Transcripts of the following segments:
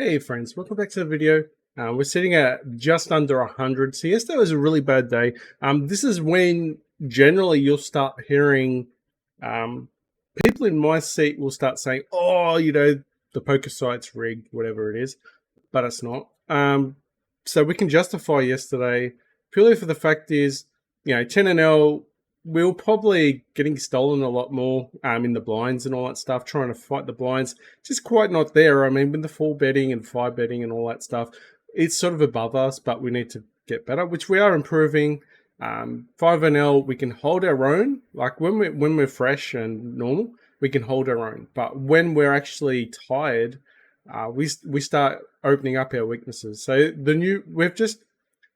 Hey friends, welcome back to the video. We're sitting at just under 100. So yesterday was a really bad day. This is when generally you'll start hearing um, people in my seat will start saying, oh, the poker site's rigged, whatever it is, but it's not. So we can justify yesterday purely for the fact is, 10 and L, we were probably getting stolen a lot more in the blinds and all that stuff, trying to fight the blinds. Just quite not there. I mean, with the 4 betting and 5 betting and all that stuff, it's sort of above us, but we need to get better, which we are improving. 5 and L, we can hold our own. Like when we're fresh and normal, we can hold our own. But when we're actually tired, we start opening up our weaknesses. So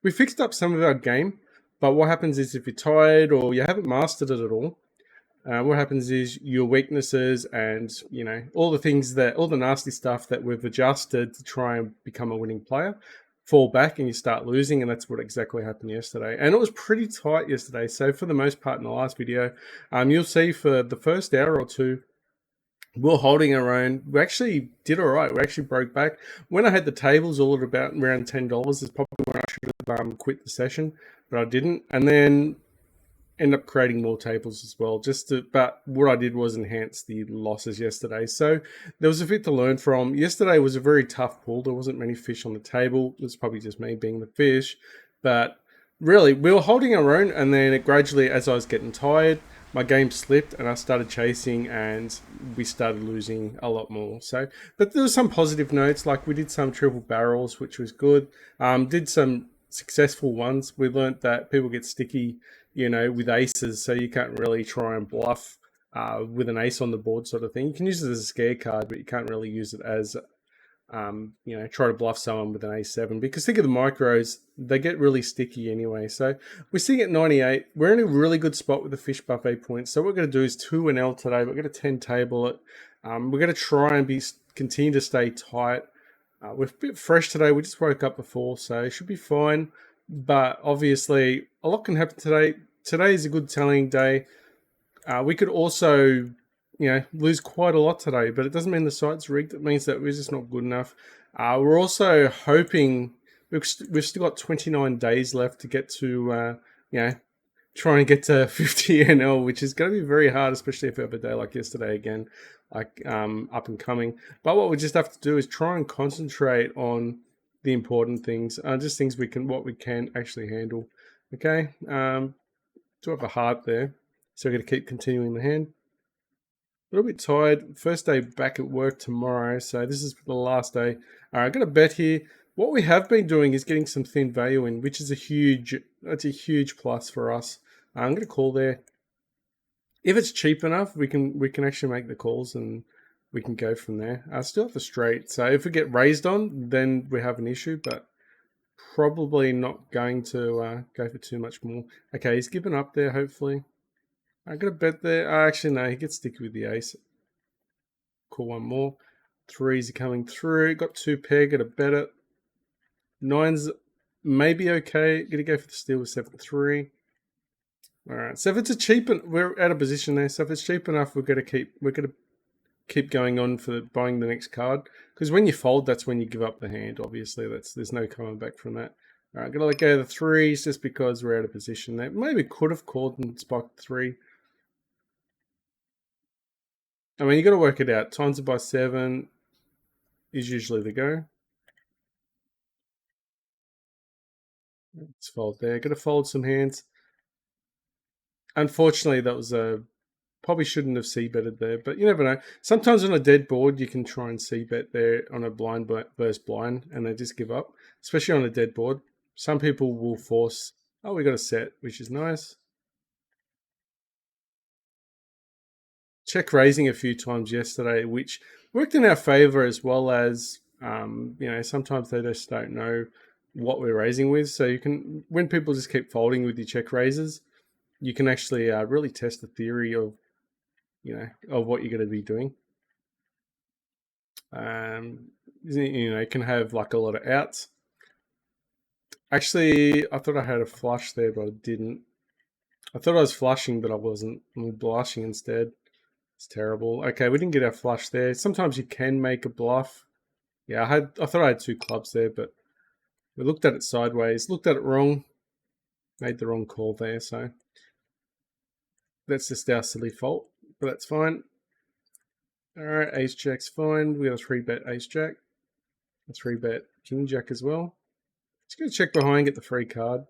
we fixed up some of our game, but what happens is if you're tired or you haven't mastered it at all, what happens is your weaknesses and all the nasty stuff that we've adjusted to try and become a winning player fall back and you start losing, and that's what exactly happened yesterday. And it was pretty tight yesterday. So for the most part in the last video, you'll see for the first hour or two, we're holding our own. We actually did all right. We actually broke back. When I had the tables all at about around $10, is probably when I should have quit the session, but I didn't. And then end up creating more tables as well. But what I did was enhance the losses yesterday. So there was a bit to learn from. Yesterday was a very tough pull. There wasn't many fish on the table. It was probably just me being the fish, but really we were holding our own. And then it gradually, as I was getting tired, my game slipped and I started chasing and we started losing a lot more. So, but there was some positive notes, like we did some triple barrels, which was good. Did some successful ones. We learned that people get sticky, with aces, so you can't really try and bluff with an ace on the board sort of thing. You can use it as a scare card, but you can't really use it as try to bluff someone with an A7, because think of the micros, they get really sticky anyway. So we're sitting at 98. We're in a really good spot with the fish buffet points. So what we're going to do is 2 and L today. We're going to 10 table it. We're going to try and continue to stay tight. We're a bit fresh today. We just woke up before, so it should be fine. But obviously, a lot can happen today. Today is a good telling day. We could also lose quite a lot today, but it doesn't mean the site's rigged. It means that we're just not good enough. We're also hoping we've still got 29 days left to get to, try and get to 50 NL, which is going to be very hard, especially if we have a day like yesterday again, like up and coming. But what we just have to do is try and concentrate on the important things, just things what we can actually handle. Okay, do have a heart there, so we're going to keep continuing the hand. A little bit tired. First day back at work tomorrow, so this is the last day. All right, I'm going to bet here. What we have been doing is getting some thin value in, which is a huge plus for us. I'm going to call there. If it's cheap enough, we can actually make the calls and we can go from there. I still have the straight, so if we get raised on, then we have an issue, but probably not going to go for too much more. Okay, he's given up there, hopefully. I'm going to bet there. Actually, no, he gets sticky with the ace. Call one more. Threes are coming through. Got 2 pair, got to bet it. Nines maybe okay. Going to go for the steal with 7-3. All right, so if it's a cheap, we're out of position there. So if it's cheap enough, we're going to keep going on for buying the next card, because when you fold, that's when you give up the hand. Obviously, there's no coming back from that. All right, gonna let go of the threes just because we're out of position there. Maybe could have called and spiked 3. I mean, you got to work it out. Times it by 7 is usually the go. Let's fold there. Got to fold some hands. Unfortunately, that was probably shouldn't have c-betted there, but you never know. Sometimes on a dead board, you can try and c-bet there on a blind versus blind, and they just give up, especially on a dead board. Some people will force, oh, we got a set, which is nice. Check raising a few times yesterday, which worked in our favor, as well as, sometimes they just don't know what we're raising with. So you can, when people just keep folding with your check raises, you can actually really test the theory of, of what you're going to be doing. It can have like a lot of outs. Actually, I thought I had a flush there, but I didn't. I thought I was flushing, but I wasn't. I'm blushing instead. It's terrible. Okay, we didn't get our flush there. Sometimes you can make a bluff. Yeah, I thought I had 2 clubs there, but we looked at it sideways, looked at it wrong, made the wrong call there, so that's just our silly fault, but that's fine. Alright, ace jack's fine. We got a 3-bet ace jack. A 3-bet king jack as well. Just gonna check behind, get the free card.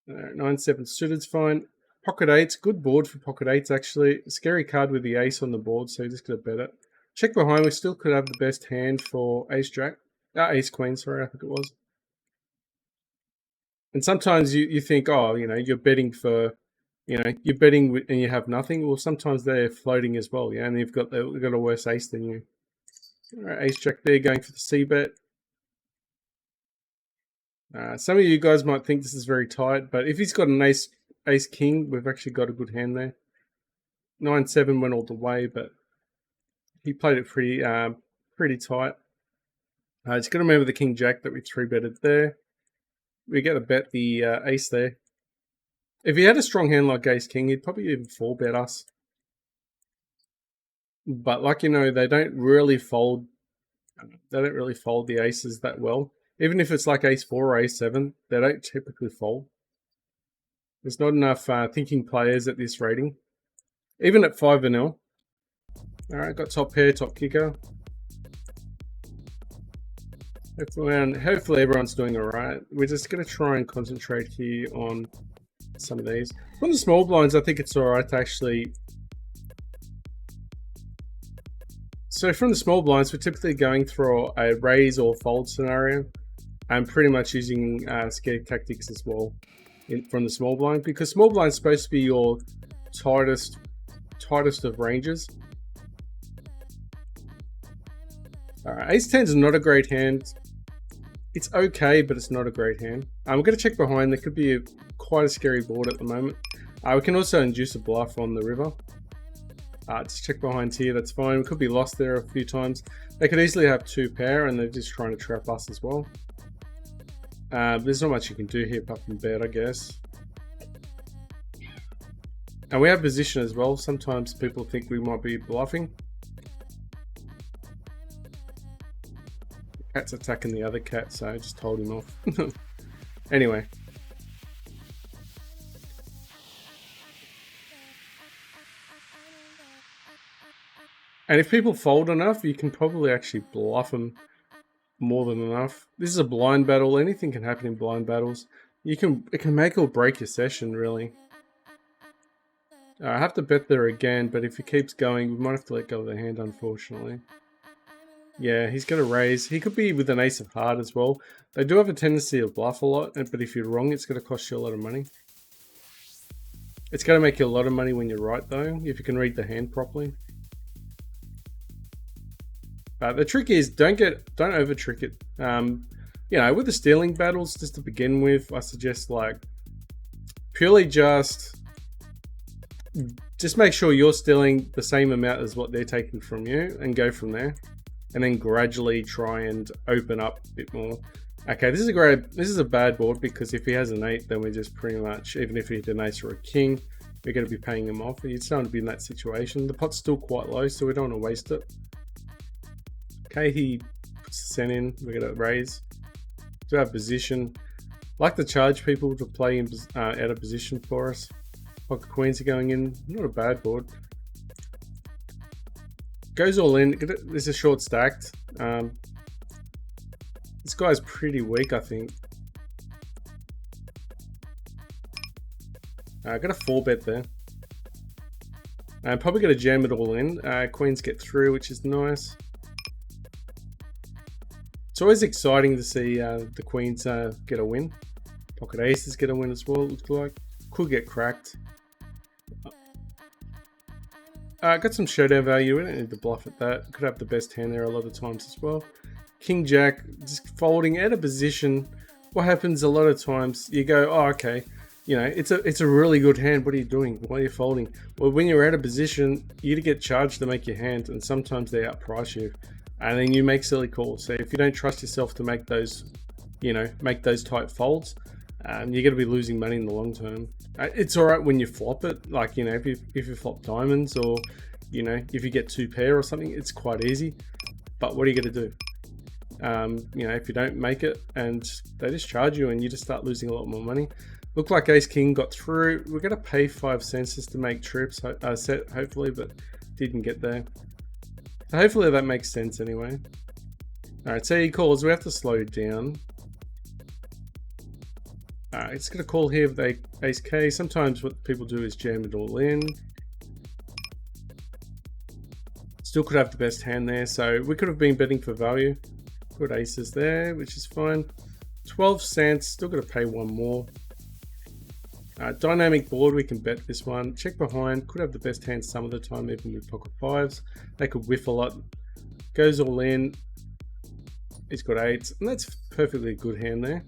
9-7 suited's fine. Pocket 8's good board for pocket 8's actually. Scary card with the ace on the board, so you're just gonna bet it. Check behind, we still could have the best hand for ace jack. Ace queen, sorry, I think it was. And sometimes you think, oh, you know, you're betting for, you know, you're betting and you have nothing. Well, sometimes they're floating as well, yeah, and they've got a worse ace than you. All right, ace jack there, going for the C bet. Some of you guys might think this is very tight, but if he's got an ace king, we've actually got a good hand there. 9-7 went all the way, but he played it pretty tight. Just got to remember the king jack that we 3-betted there. We get to bet the ace there. If he had a strong hand like ace king, he'd probably even 4-bet us. But like, you know, they don't really fold the aces that well. Even if it's like ace 4 or ace 7, they don't typically fold. There's not enough thinking players at this rating. Even at 5 vanilla. Alright, got top pair, top kicker. Hopefully everyone's doing alright. We're just going to try and concentrate here on some of these. From the small blinds, I think it's alright to actually... So from the small blinds, we're typically going through a raise or fold scenario. I'm pretty much using scare tactics as well from the small blind, because small blind is supposed to be your tightest of ranges. Ace 10 is not a great hand. It's okay, but it's not a great hand. We're going to check behind. There could be quite a scary board at the moment. We can also induce a bluff on the river. Just check behind here, that's fine. We could be lost there a few times. They could easily have 2 pair and they're just trying to trap us as well. There's not much you can do here apart from bet, I guess. And we have position as well. Sometimes people think we might be bluffing. Cat's attacking the other cat, so I just told him off. Anyway. And if people fold enough, you can probably actually bluff them more than enough. This is a blind battle. Anything can happen in blind battles. It can make or break your session, really. I have to bet there again, but if he keeps going, we might have to let go of the hand, unfortunately. Yeah, he's going to raise. He could be with an ace of heart as well. They do have a tendency to bluff a lot, but if you're wrong, it's going to cost you a lot of money. It's going to make you a lot of money when you're right, though, if you can read the hand properly. The trick is don't over trick it. You know, with the stealing battles, just to begin with, I suggest like purely just make sure you're stealing the same amount as what they're taking from you, and go from there. And then gradually try and open up a bit more. Okay, this is a bad board, because if he has an 8, then we're just pretty much, even if he hit an ace or a king, we're going to be paying him off. You just don't want to be in that situation. The pot's still quite low, so we don't want to waste it. Okay, he puts the cent in. We're going to raise. Do have position. Like to charge people to play in, out of position for us. Pocket queens are going in. Not a bad board. Goes all in. This is short stacked. This guy's pretty weak, I think. I got a 4-bet there. I'm probably going to jam it all in. Queens get through, which is nice. It's always exciting to see the queens get a win. Pocket aces get a win as well, it looks like. Could get cracked. Got some showdown value. We don't need to bluff at that. Could have the best hand there a lot of times as well. King Jack, just folding out of position. What happens a lot of times, you go, oh, okay, you know, it's a really good hand. What are you doing? Why are you folding? Well, when you're out of position, you get charged to make your hand, and sometimes they outprice you. And then you make silly calls. So if you don't trust yourself to make those, you know, make those tight folds, you're going to be losing money in the long term. It's all right when you flop it, like, you know, if you flop diamonds, or, you know, if you get 2 pair or something, it's quite easy. But what are you going to do? You know, if you don't make it and they just charge you and you just start losing a lot more money. Looked like Ace King got through. We're going to pay 5 cents just to make trips set, hopefully, but didn't get there. So hopefully that makes sense anyway. Alright, so he calls. We have to slow down. Alright, it's going to call here with Ace K. Sometimes what people do is jam it all in. Still could have the best hand there, so we could have been betting for value. Good aces there, which is fine. 12 cents, still got to pay one more. Dynamic board, we can bet this one. Check behind, could have the best hand some of the time, even with pocket fives. They could whiff a lot. Goes all in. He's got eights, and that's perfectly good hand there.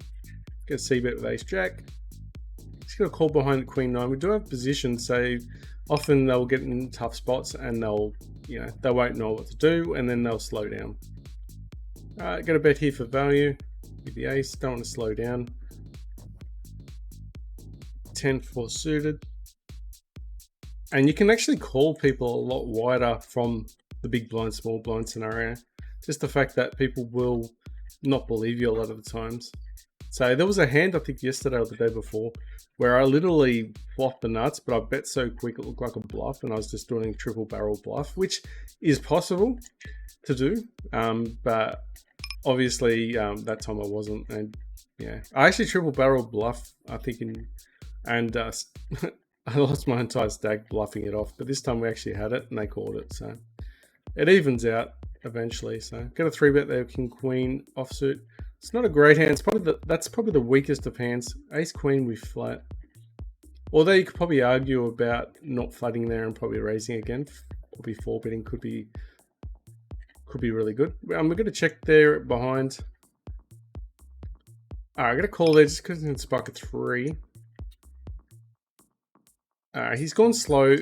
Get a C bet with ace jack. He's got a call behind queen nine. We do have positions, so often they'll get in tough spots and they'll, you know, they won't know what to do, and then they'll slow down. Got a bet here for value with the ace. Don't want to slow down. 10-4 suited, and you can actually call people a lot wider from the big blind, small blind scenario. Just the fact that people will not believe you a lot of the times. So there was a hand, I think yesterday or the day before, where I literally flopped the nuts, but I bet so quick it looked like a bluff, and I was just doing triple barrel bluff, which is possible to do, but obviously that time I wasn't. And yeah, I actually triple barrel bluff, I think, and I lost my entire stack bluffing it off, but this time we actually had it and they called it, so it evens out eventually. So got a 3-bet there, king queen offsuit. It's not a great hand. It's probably that's probably the weakest of hands. Ace queen with flat, although you could probably argue about not flooding there and probably raising again. Probably 4-betting could be really good. We're going to check there behind. I'm going to call there just because it's bucket 3. He's gone slow.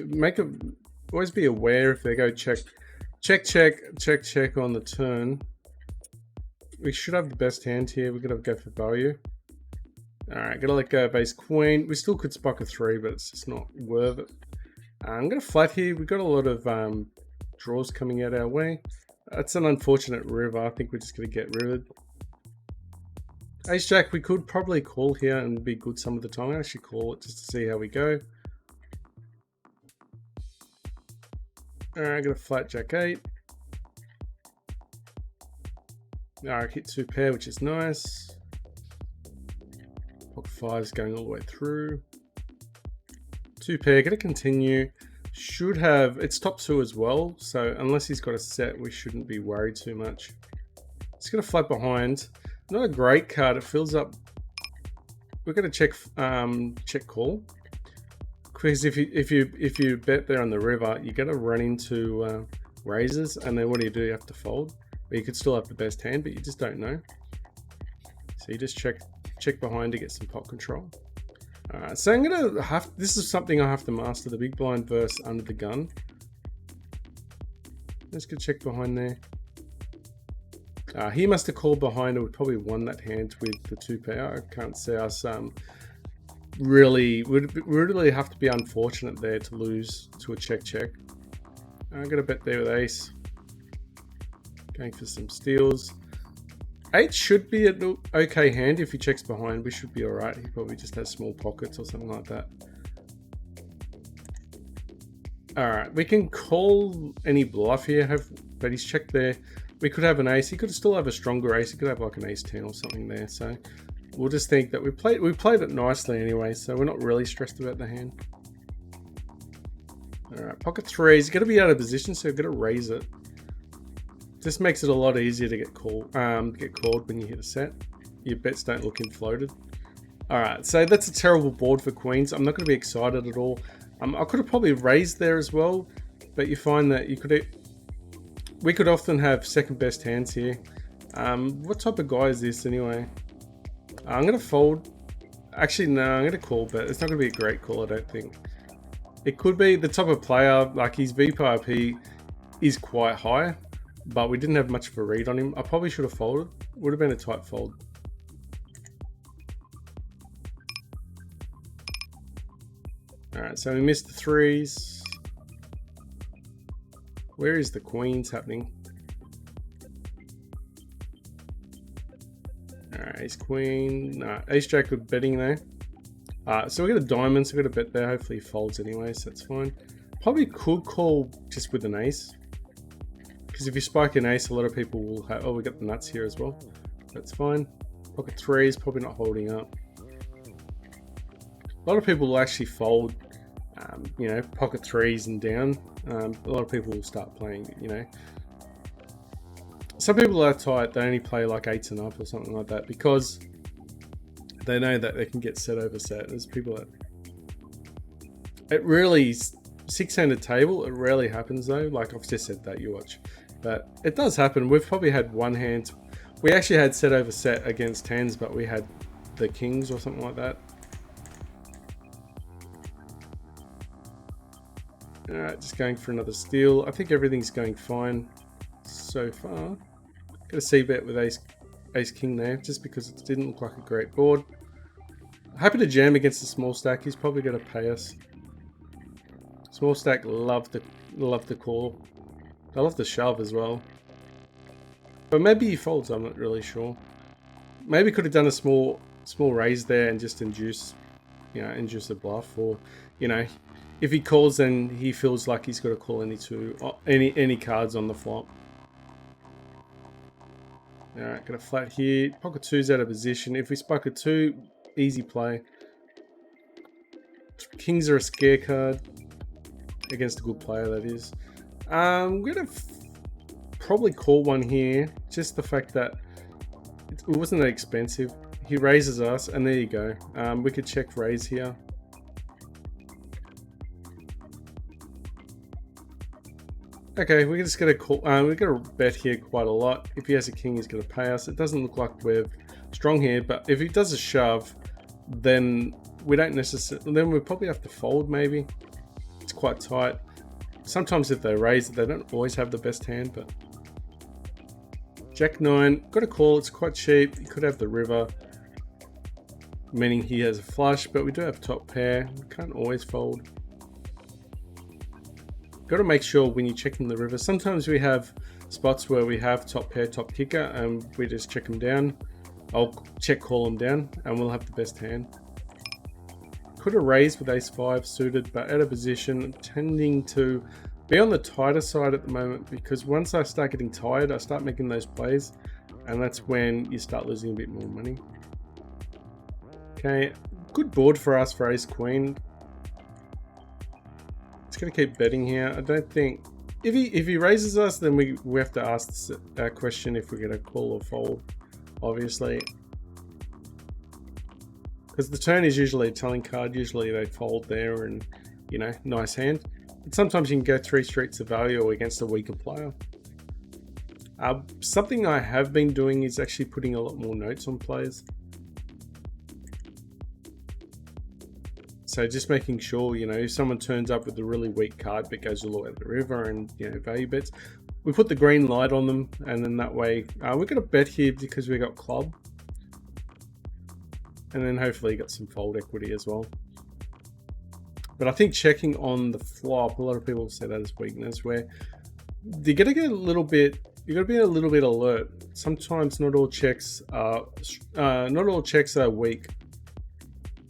Always be aware if they go check on the turn. We should have the best hand here. We're gonna go for value. Alright, gotta let go of ace queen. We still could spike a 3, but it's just not worth it. I'm gonna flat here. We've got a lot of draws coming out our way. That's an unfortunate river. I think we're just gonna get rivered. Ace jack, we could probably call here and be good some of the time. I actually call it just to see how we go. Alright, I'm gonna flat jack 8. Alright, hit 2 pair, which is nice. Pocket 5 is going all the way through. 2 pair, gonna continue. Should have, it's top 2 as well, so unless he's got a set, we shouldn't be worried too much. It's gonna flat behind. Not a great card, it fills up. We're gonna check call. Because if you bet there on the river, you're gonna run into raises, and then what do? You have to fold. But you could still have the best hand, but you just don't know. So you just check behind to get some pot control. So I'm gonna this is something I have to master: the big blind versus under the gun. Let's go check behind there. He must have called behind and would probably won that hand with the 2 pair. I can't see us really have to be unfortunate there to lose to a check. I'm gonna bet there with ace. Going for some steals. 8 should be an okay hand if he checks behind. We should be alright. He probably just has small pockets or something like that. Alright, we can call any bluff here, but he's checked there. We could have an ace. He could still have a stronger ace. He could have like an ace 10 or something there. So we'll just think that we played it nicely anyway, so we're not really stressed about the hand. Alright, pocket 3. He's going to be out of position, so we're going to raise it. This makes it a lot easier to get called when you hit a set. Your bets don't look inflated. Alright, so that's a terrible board for queens. I'm not going to be excited at all. I could have probably raised there as well, but you find that we could often have second best hands here. What type of guy is this anyway? I'm going to fold. Actually, no, I'm going to call, but it's not going to be a great call, I don't think. It could be the type of player, like his VPRP is quite high, but we didn't have much of a read on him. I probably should have folded. Would have been a tight fold. Alright, so we missed the 3s. Where is the queens happening? Alright, ace queen. Nah, ace jack with betting there. So we got a diamond, so we got a bet there. Hopefully he folds anyway, so that's fine. Probably could call just with an ace. Because if you spike an ace, a lot of people will have... Oh, we got the nuts here as well. That's fine. Pocket 3 is probably not holding up. A lot of people will actually fold, you know, pocket 3s and down. A lot of people will start playing, you know. Some people are tight, they only play like 8s and up or something like that because they know that they can get set over set. There's people that... It really... 6-handed table, it rarely happens though. Like I've just said that, you watch. But it does happen. We've probably had one hand... We actually had set over set against 10s, but we had the kings or something like that. Alright, just going for another steal. I think everything's going fine so far. Got a c-bet with ace king there, just because it didn't look like a great board. Happy to jam against the small stack. He's probably going to pay us. Small stack love the call. I love the shove as well. But maybe he folds, I'm not really sure. Maybe could have done a small raise there and just induce, you know, induce a bluff, or, you know, if he calls then he feels like he's got to call any cards on the flop. Alright, got a flat here. Pocket 2's out of position. If we spike a 2, easy play. Kings are a scare card. Against a good player, that is. I'm going to probably call one here. Just the fact that it wasn't that expensive. He raises us, and there you go. We could check raise here. Okay, we're just going to call. We're going to bet here quite a lot. If he has a king, he's going to pay us. It doesn't look like we're strong here, but if he does a shove, then we don't necessarily. Then we probably have to fold, maybe. It's quite tight. Sometimes if they raise it, they don't always have the best hand, but Jack 9, got a call. It's quite cheap. You could have the river, meaning he has a flush, but we do have top pair. We can't always fold. Got to make sure when you're checking the river. Sometimes we have spots where we have top pair, top kicker, and we just check them down. I'll check call them down, and we'll have the best hand. Could have raised with ace 5 suited, but out of position, tending to be on the tighter side at the moment, because once I start getting tired, I start making those plays, and that's when you start losing a bit more money. Okay, good board for us for ace queen. It's going to keep betting here. I don't think if he raises us, then we have to ask that question if we're going to call or fold, obviously. Because the turn is usually a telling card. Usually they fold there and, you know, nice hand. But sometimes you can go 3 streets of value against a weaker player. Something I have been doing is actually putting a lot more notes on players. So just making sure, you know, if someone turns up with a really weak card but goes all the way to the river and, you know, value bets, we put the green light on them, and then that way we're going to bet here because we got club. And then hopefully you got some fold equity as well. But I think checking on the flop, a lot of people say that as weakness, where you're gonna get a little bit. You got to be a little bit alert. Sometimes not all checks are weak.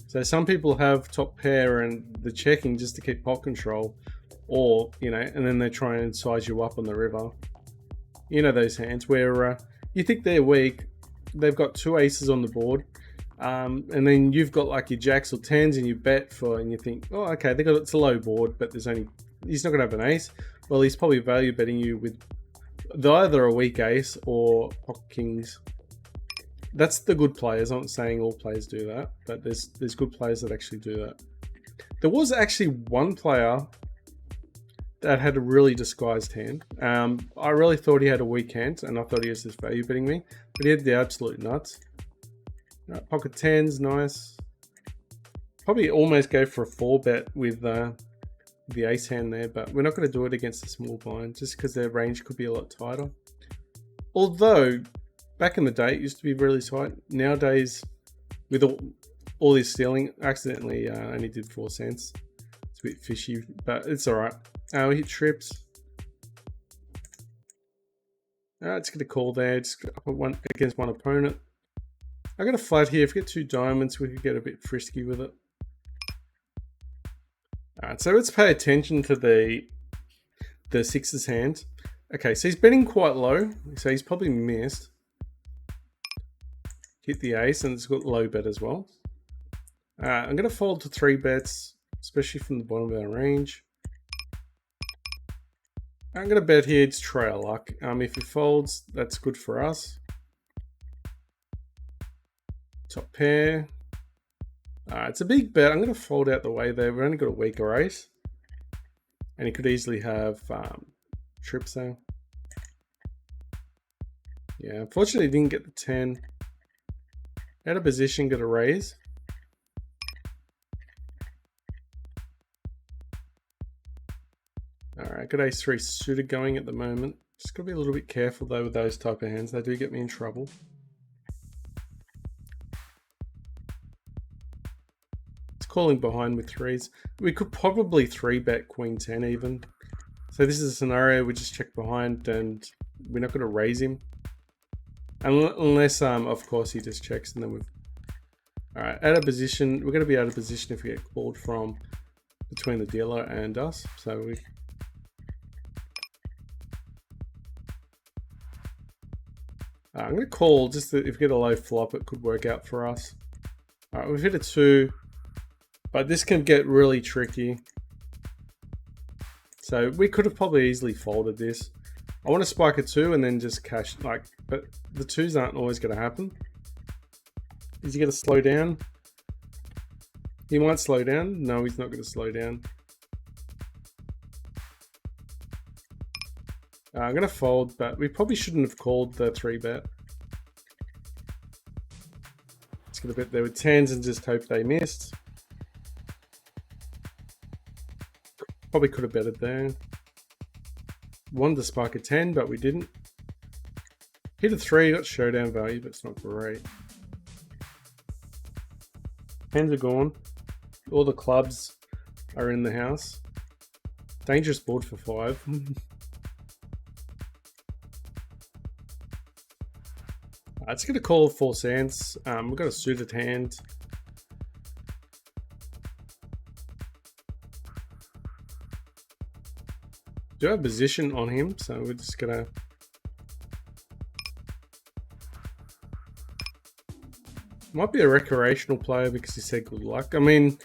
So some people have top pair and the checking just to keep pot control, or, you know, and then they try and size you up on the river. You know those hands where you think they're weak. They've got 2 aces on the board. And then you've got like your jacks or 10s and you bet for, and you think, oh, okay, it's a low board, but he's not going to have an ace. Well, he's probably value betting you with either a weak ace or pocket kings. That's the good players. I'm not saying all players do that, but there's good players that actually do that. There was actually one player that had a really disguised hand. I really thought he had a weak hand, and I thought he was just value betting me, but he had the absolute nuts. Right, pocket 10s, nice. Probably almost go for a 4-bet with the ace hand there, but we're not going to do it against the small blind just because their range could be a lot tighter. Although, back in the day, it used to be really tight. Nowadays, with all this stealing, I accidentally only did 4 cents. It's a bit fishy, but it's alright. We hit trips. Alright, just going to call there. Just put one against one opponent. I got a flat here. If we get 2 diamonds, we could get a bit frisky with it. Alright, so let's pay attention to the sixes hand. Okay, so he's betting quite low, so he's probably missed. Hit the ace, and it's got low bet as well. I'm going to fold to 3 bets, especially from the bottom of our range. I'm going to bet here, it's try our luck. If he folds, that's good for us. Top pair. It's a big bet. I'm going to fold out the way there. We've only got a weaker ace. And he could easily have trips there. Yeah, unfortunately, he didn't get the 10. Out of position, got a raise. Alright, got ace-3 suited going at the moment. Just got to be a little bit careful though with those type of hands. They do get me in trouble. It's calling behind with 3s. We could probably 3-bet Queen 10 even. So this is a scenario we just check behind and we're not going to raise him. Unless, of course, he just checks and then we've... Alright, out of position. We're going to be out of position if we get called from between the dealer and us. So we... I'm going to call just that if we get a low flop, it could work out for us. Alright, we've hit a 2, but this can get really tricky. So we could have probably easily folded this. I want to spike a 2 and then just cash, but the 2s aren't always going to happen. Is he going to slow down? He might slow down. No, he's not going to slow down. I'm going to fold, but we probably shouldn't have called the 3-bet. Just going to bet there with 10s and just hope they missed. Probably could have betted there. Wanted to spike a 10, but we didn't. Hit a 3, got showdown value, but it's not great. Hands are gone. All the clubs are in the house. Dangerous board for 5. It's going to call 4 cents. We've got a suited hand. Do have position on him, so we're just going to... Might be a recreational player because he said good luck. I mean,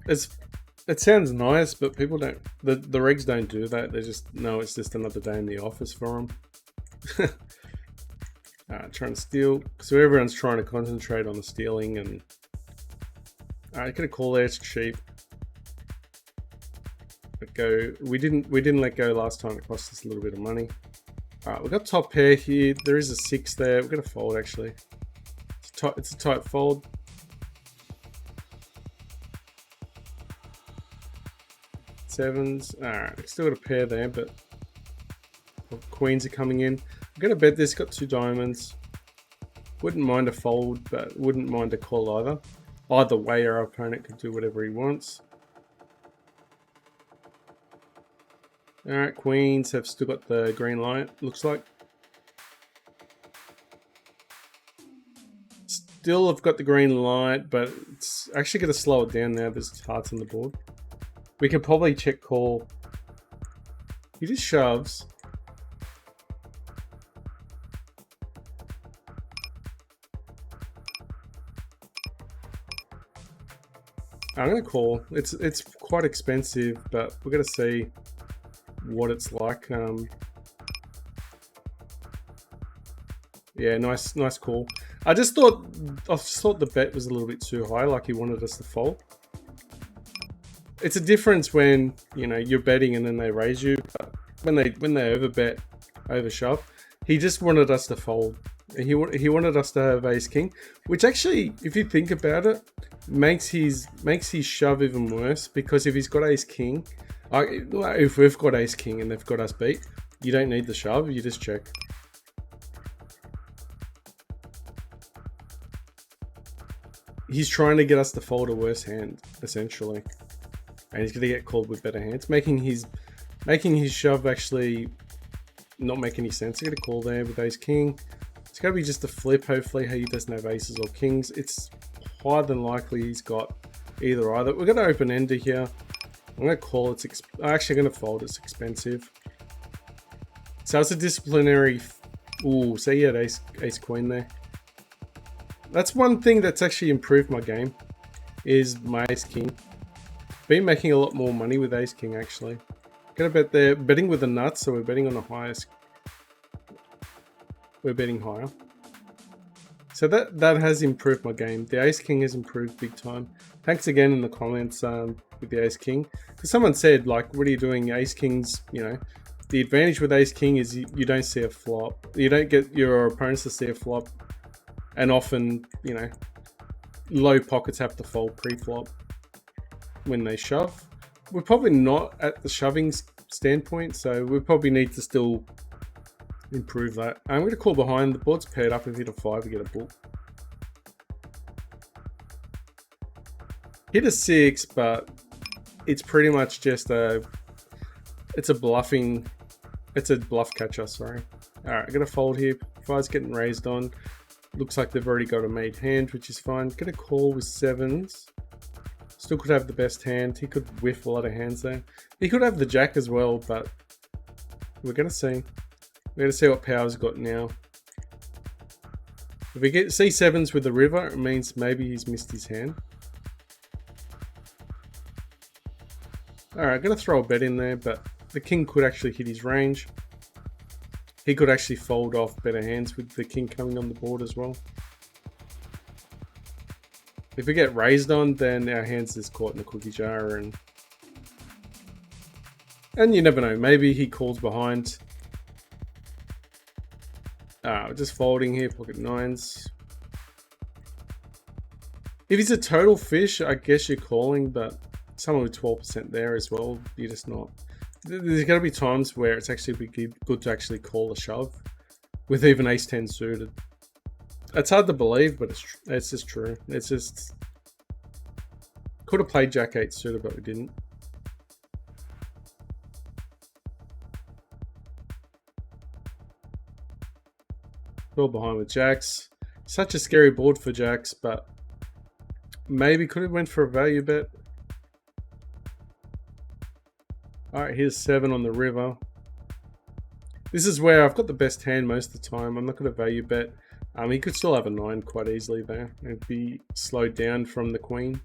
it sounds nice, but people don't... The regs don't do that. They just know it's just another day in the office for them. Trying to steal. So everyone's trying to concentrate on the stealing and... I could have called there, it's cheap. Let go. We didn't let go last time, it cost us a little bit of money. Alright, we've got top pair here. There is a 6 there. We're going to fold actually. It's a tight fold. Sevens. Alright, we've still got a pair there, but queens are coming in. I'm going to bet this, got 2 diamonds. Wouldn't mind a fold, but wouldn't mind a call either. Either way, our opponent can do whatever he wants. Alright, queens have still got the green light, looks like. Still have got the green light, but it's actually going to slow it down now. There's hearts on the board. We can probably check call. He just shoves. I'm going to call. It's quite expensive, but we're going to see what it's like. Yeah, nice call. I just thought the bet was a little bit too high, like he wanted us to fold. It's a difference when, you know, you're betting and then they raise you. But when they overbet, overshove, he just wanted us to fold. He wanted us to have ace king, which actually, if you think about it, makes his shove even worse, because if he's got ace king, if we've got ace king and they've got us beat, you don't need the shove, you just check. He's trying to get us to fold a worse hand, essentially, and he's going to get called with better hands, making his shove actually not make any sense. He's going to call there with ace king. It's going to be just a flip. Hopefully he doesn't have aces or kings. It's higher than likely he's got either. We're going to open ender here. I'm going to call it. I'm actually going to fold. It's expensive. So it's a disciplinary. Ooh, so he had ace queen there. That's one thing that's actually improved my game, is my ace king. Been making a lot more money with ace king actually. Gonna bet they're betting with the nuts, so we're betting on the highest. We're betting higher. So that has improved my game. The ace king has improved big time. Thanks again in the comments with the ace king. Because someone said, like, what are you doing? Ace kings, you know, the advantage with ace king is you don't see a flop. You don't get your opponents to see a flop. And often, you know, low pockets have to fold pre-flop when they shove. We're probably not at the shoving standpoint, so we probably need to still improve that. I'm going to call behind. The board's paired up. If we hit a 5, we get a book. Hit a 6, but it's pretty much just it's a bluff catcher, sorry. Alright, I'm going to fold here. 5's getting raised on. Looks like they've already got a made hand, which is fine. Going to call with 7s. Still could have the best hand. He could whiff a lot of hands there. He could have the jack as well, but we're going to see. We're going to see what power he's got now. If we get C7s with the river, it means maybe he's missed his hand. Alright, I'm going to throw a bet in there, but the king could actually hit his range. He could actually fold off better hands with the king coming on the board as well. If we get raised on, then our hands is caught in the cookie jar, and you never know. Maybe he calls behind. Just folding here, pocket 9s. If he's a total fish, I guess you're calling, but someone with 12% there as well, you're just not. There's going to be times where it's actually good to actually call a shove with even ace-10 suited. It's hard to believe, but it's just true. It's just... Could have played jack-8 suited, but we didn't. Well behind with jacks. Such a scary board for jacks, but maybe could have went for a value bet. Alright, here's 7 on the river. This is where I've got the best hand most of the time. I'm not going to value bet. He could still have a 9 quite easily there. It'd be slowed down from the queen.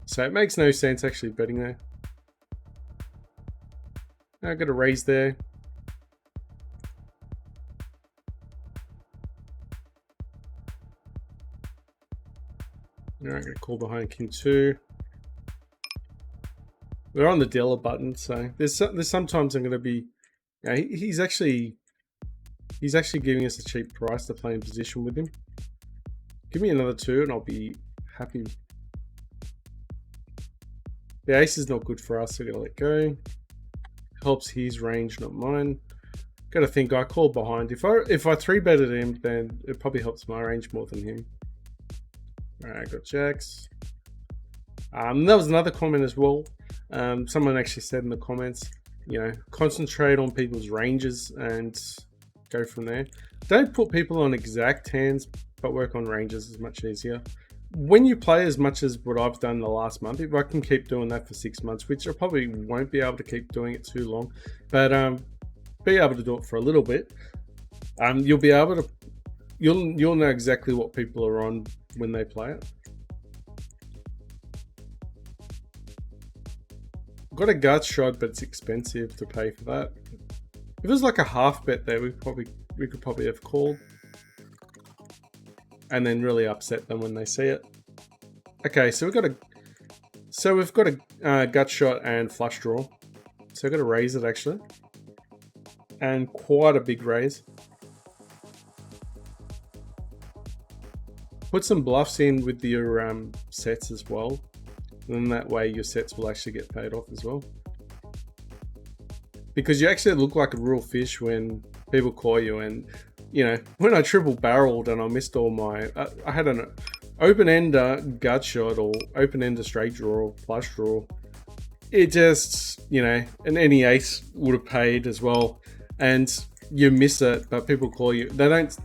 So it makes no sense actually betting there. I got a raise there. Alright, I'm going to call behind king 2. We're on the dealer button, so there's sometimes I'm going to be... Yeah, he's actually giving us a cheap price to play in position with him. Give me another 2 and I'll be happy. The ace is not good for us, so I'm going to let go. Helps his range, not mine. Got to think, I call behind. If I 3-betted him, then it probably helps my range more than him. Alright, I got jacks. That was another comment as well. Someone actually said in the comments, you know, concentrate on people's ranges and go from there. Don't put people on exact hands, but work on ranges is much easier. When you play as much as what I've done the last month, if I can keep doing that for 6 months, which I probably won't be able to keep doing it too long, but be able to do it for a little bit, you'll be able to, you'll know exactly what people are on when they play it. Got a gut shot, but it's expensive to pay for that. If it was like a half bet there, we could probably have called and then really upset them when they see it. Okay, so we've got a gut shot and flush draw. So I've got to raise it actually, and quite a big raise. Put some bluffs in with your sets as well. And that way your sets will actually get paid off as well. Because you actually look like a real fish when people call you. And, you know, when I triple barreled and I missed all my... I had an open-ender gut shot or open-ender straight draw or flush draw. It just, you know, and any ace would have paid as well. And you miss it, but people call you. They don't,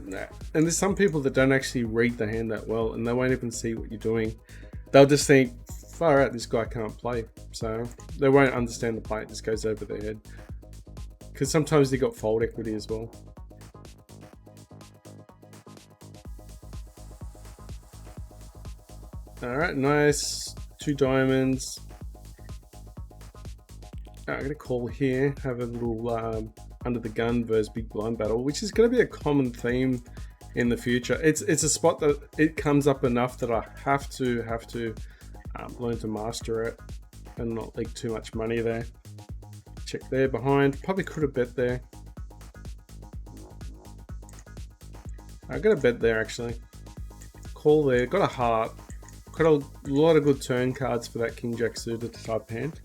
and there's some people that don't actually read the hand that well, and they won't even see what you're doing. They'll just think, far out, this guy can't play. So they won't understand the play. It just goes over their head. Because sometimes they got fold equity as well. All right, nice. 2 diamonds. I'm going to call here, have a little under the gun versus big blind battle, which is going to be a common theme in the future. It's a spot that it comes up enough that I have to learn to master it and not leak too much money there. Check there behind. Probably could have bet there. I got a bet there actually. Call there. Got a heart. Got a lot of good turn cards for that King Jack suited type hand.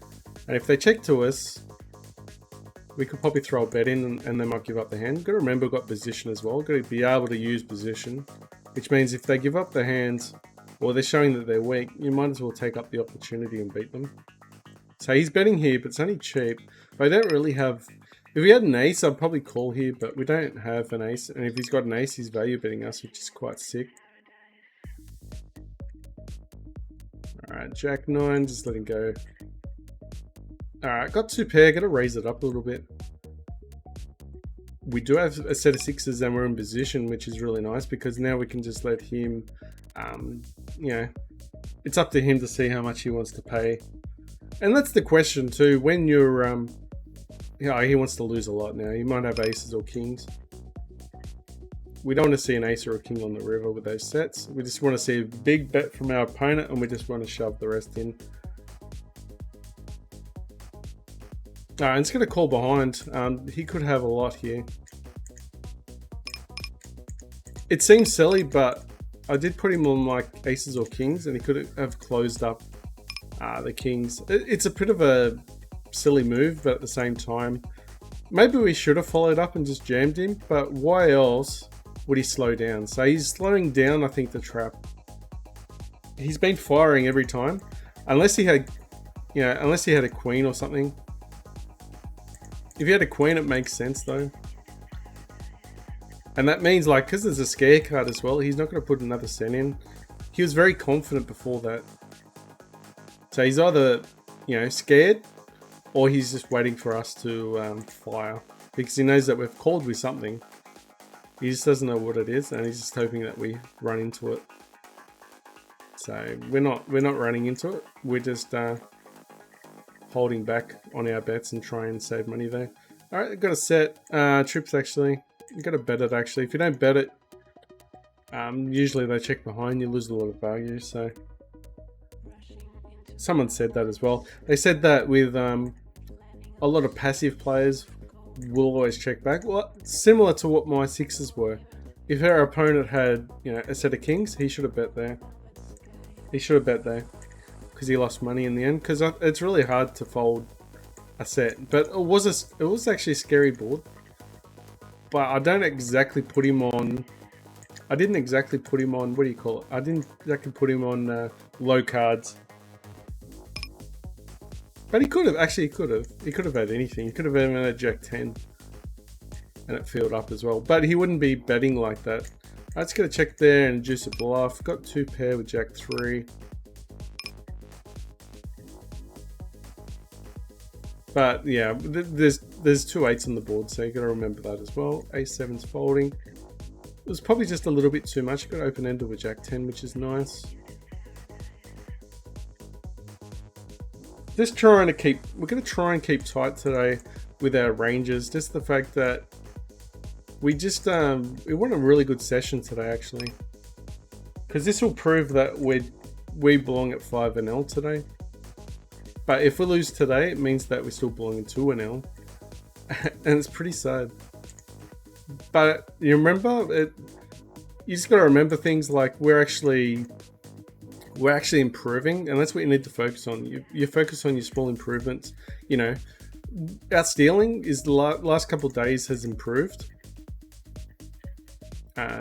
And if they check to us, we could probably throw a bet in and they might give up the hand. Got to remember, got position as well. Got to be able to use position, which means if they give up the hands or they're showing that they're weak, you might as well take up the opportunity and beat them. So he's betting here, but it's only cheap. But I don't really have... If we had an ace, I'd probably call here, but we don't have an ace. And if he's got an ace, he's value betting us, which is quite sick. Alright, Jack 9, just let him go. Alright, got 2 pair, gotta raise it up a little bit. We do have a set of 6s and we're in position, which is really nice because now we can just let him, you know, it's up to him to see how much he wants to pay. And that's the question too, when you're, you know, he wants to lose a lot now. He might have aces or kings. We don't want to see an ace or a king on the river with those sets. We just want to see a big bet from our opponent and we just want to shove the rest in. Alright, it's going to call behind. He could have a lot here. It seems silly, but I did put him on like aces or kings and he could have closed up the kings. It's a bit of a silly move, but at the same time, maybe we should have followed up and just jammed him, but why else would he slow down? So he's slowing down, I think, the trap. He's been firing every time, unless he had, you know, unless he had a queen or something. If he had a queen, it makes sense though. And that means, like, because there's a scare card as well, he's not going to put another cent in. He was very confident before that. So he's either, you know, scared, or he's just waiting for us to fire. Because he knows that we've called with something. He just doesn't know what it is, and he's just hoping that we run into it. So we're not running into it. We're just holding back on our bets and trying to save money there. All right, got a set. Trips actually. You got to bet it actually. If you don't bet it, usually they check behind. You lose a lot of value. So someone said that as well. They said that with a lot of passive players will always check back. Well, similar to what my 6s were. If our opponent had, you know, a set of kings, he should have bet there. He should have bet there because he lost money in the end. Because it's really hard to fold a set, but it was actually a scary board. But I don't exactly put him on. I didn't exactly put him on. What do you call it? I didn't exactly put him on low cards. But he could have, actually he could have had anything. He could have even had Jack 10 and it filled up as well. But he wouldn't be betting like that. I'm just going to check there and juice a bluff. Got 2 pair with Jack 3. But yeah, there's 2 8s on the board, so you got to remember that as well. A7's folding. It was probably just a little bit too much. Got open-ended with Jack 10, which is nice. Just trying to keep, we're going to try and keep tight today with our ranges. Just the fact that we just, we want a really good session today actually. Because this will prove that we belong at 5NL today. But if we lose today, it means that we still belong in 2NL. And it's pretty sad. But you remember, you just got to remember things like we're actually improving, and that's what you need to focus on. You focus on your small improvements. You know, our stealing is the last couple of days has improved.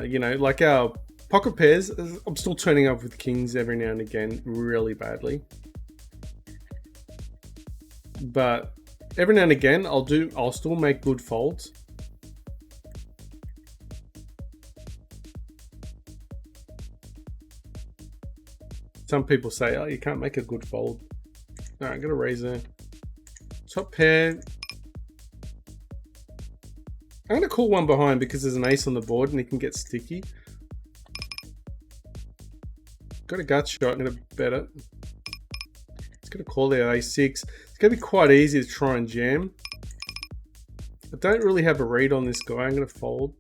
You know, like our pocket pairs, I'm still turning up with kings every now and again really badly. But every now and again, I'll still make good folds. Some people say, oh, you can't make a good fold. All right, got a raise there. Top pair. I'm going to call one behind because there's an ace on the board and he can get sticky. Got a gut shot. I'm going to bet it. It's going to call there a6. It's going to be quite easy to try and jam. I don't really have a read on this guy. I'm going to fold.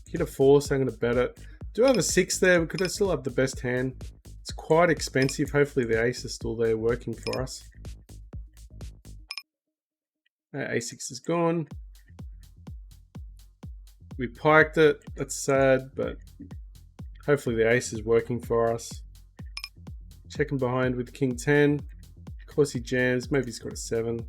Hit a 4, so I'm going to bet it. Do I have a 6 there? Because I still have the best hand. It's quite expensive. Hopefully the ace is still there working for us. A6 is gone. We piked it. That's sad, but hopefully the ace is working for us. Checking behind with king 10. Of course he jams. Maybe he's got a 7.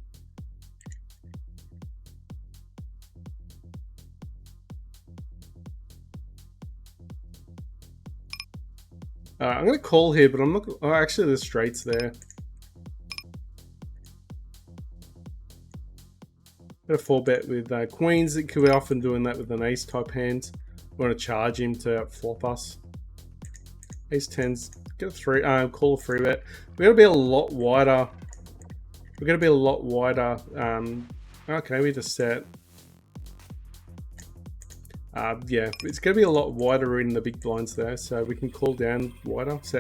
I'm going to call here, but I'm not... Oh, actually, the straights there. Got a 4-bet with queens. It could be often doing that with an ace type hand. We want to charge him to flop us. Ace 10s. Get a 3. Call a 3-bet. We're going to be a lot wider. We're going to be a lot wider. Okay, we just set. Yeah, it's going to be a lot wider in the big blinds there, so we can call down wider. So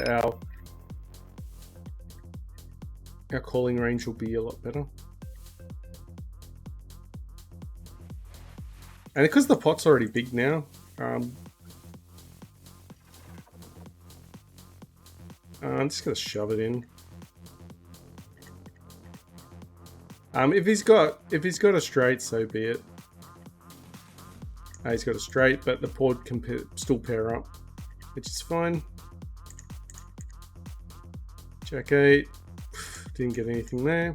our calling range will be a lot better. And because the pot's already big now, I'm just going to shove it in. If he's got a straight, so be it. He's got a straight, but the board can still pair up, which is fine. Jack 8. Didn't get anything there.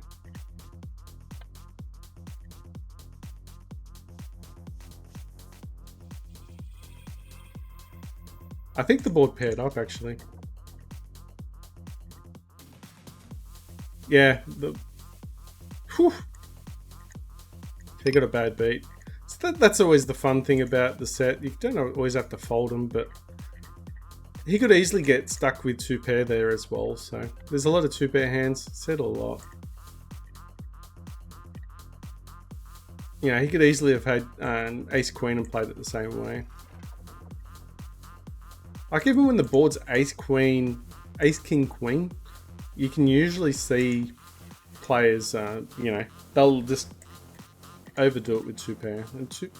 I think the board paired up, actually. Yeah. He got a bad beat. So that's always the fun thing about the set. You don't always have to fold them, but he could easily get stuck with 2 pair there as well. So there's a lot of 2 pair hands. Said a lot. You know, he could easily have had an ace queen and played it the same way. Like even when the board's ace queen, ace king queen, you can usually see players, you know, they'll just overdo it with 2 pair. And 2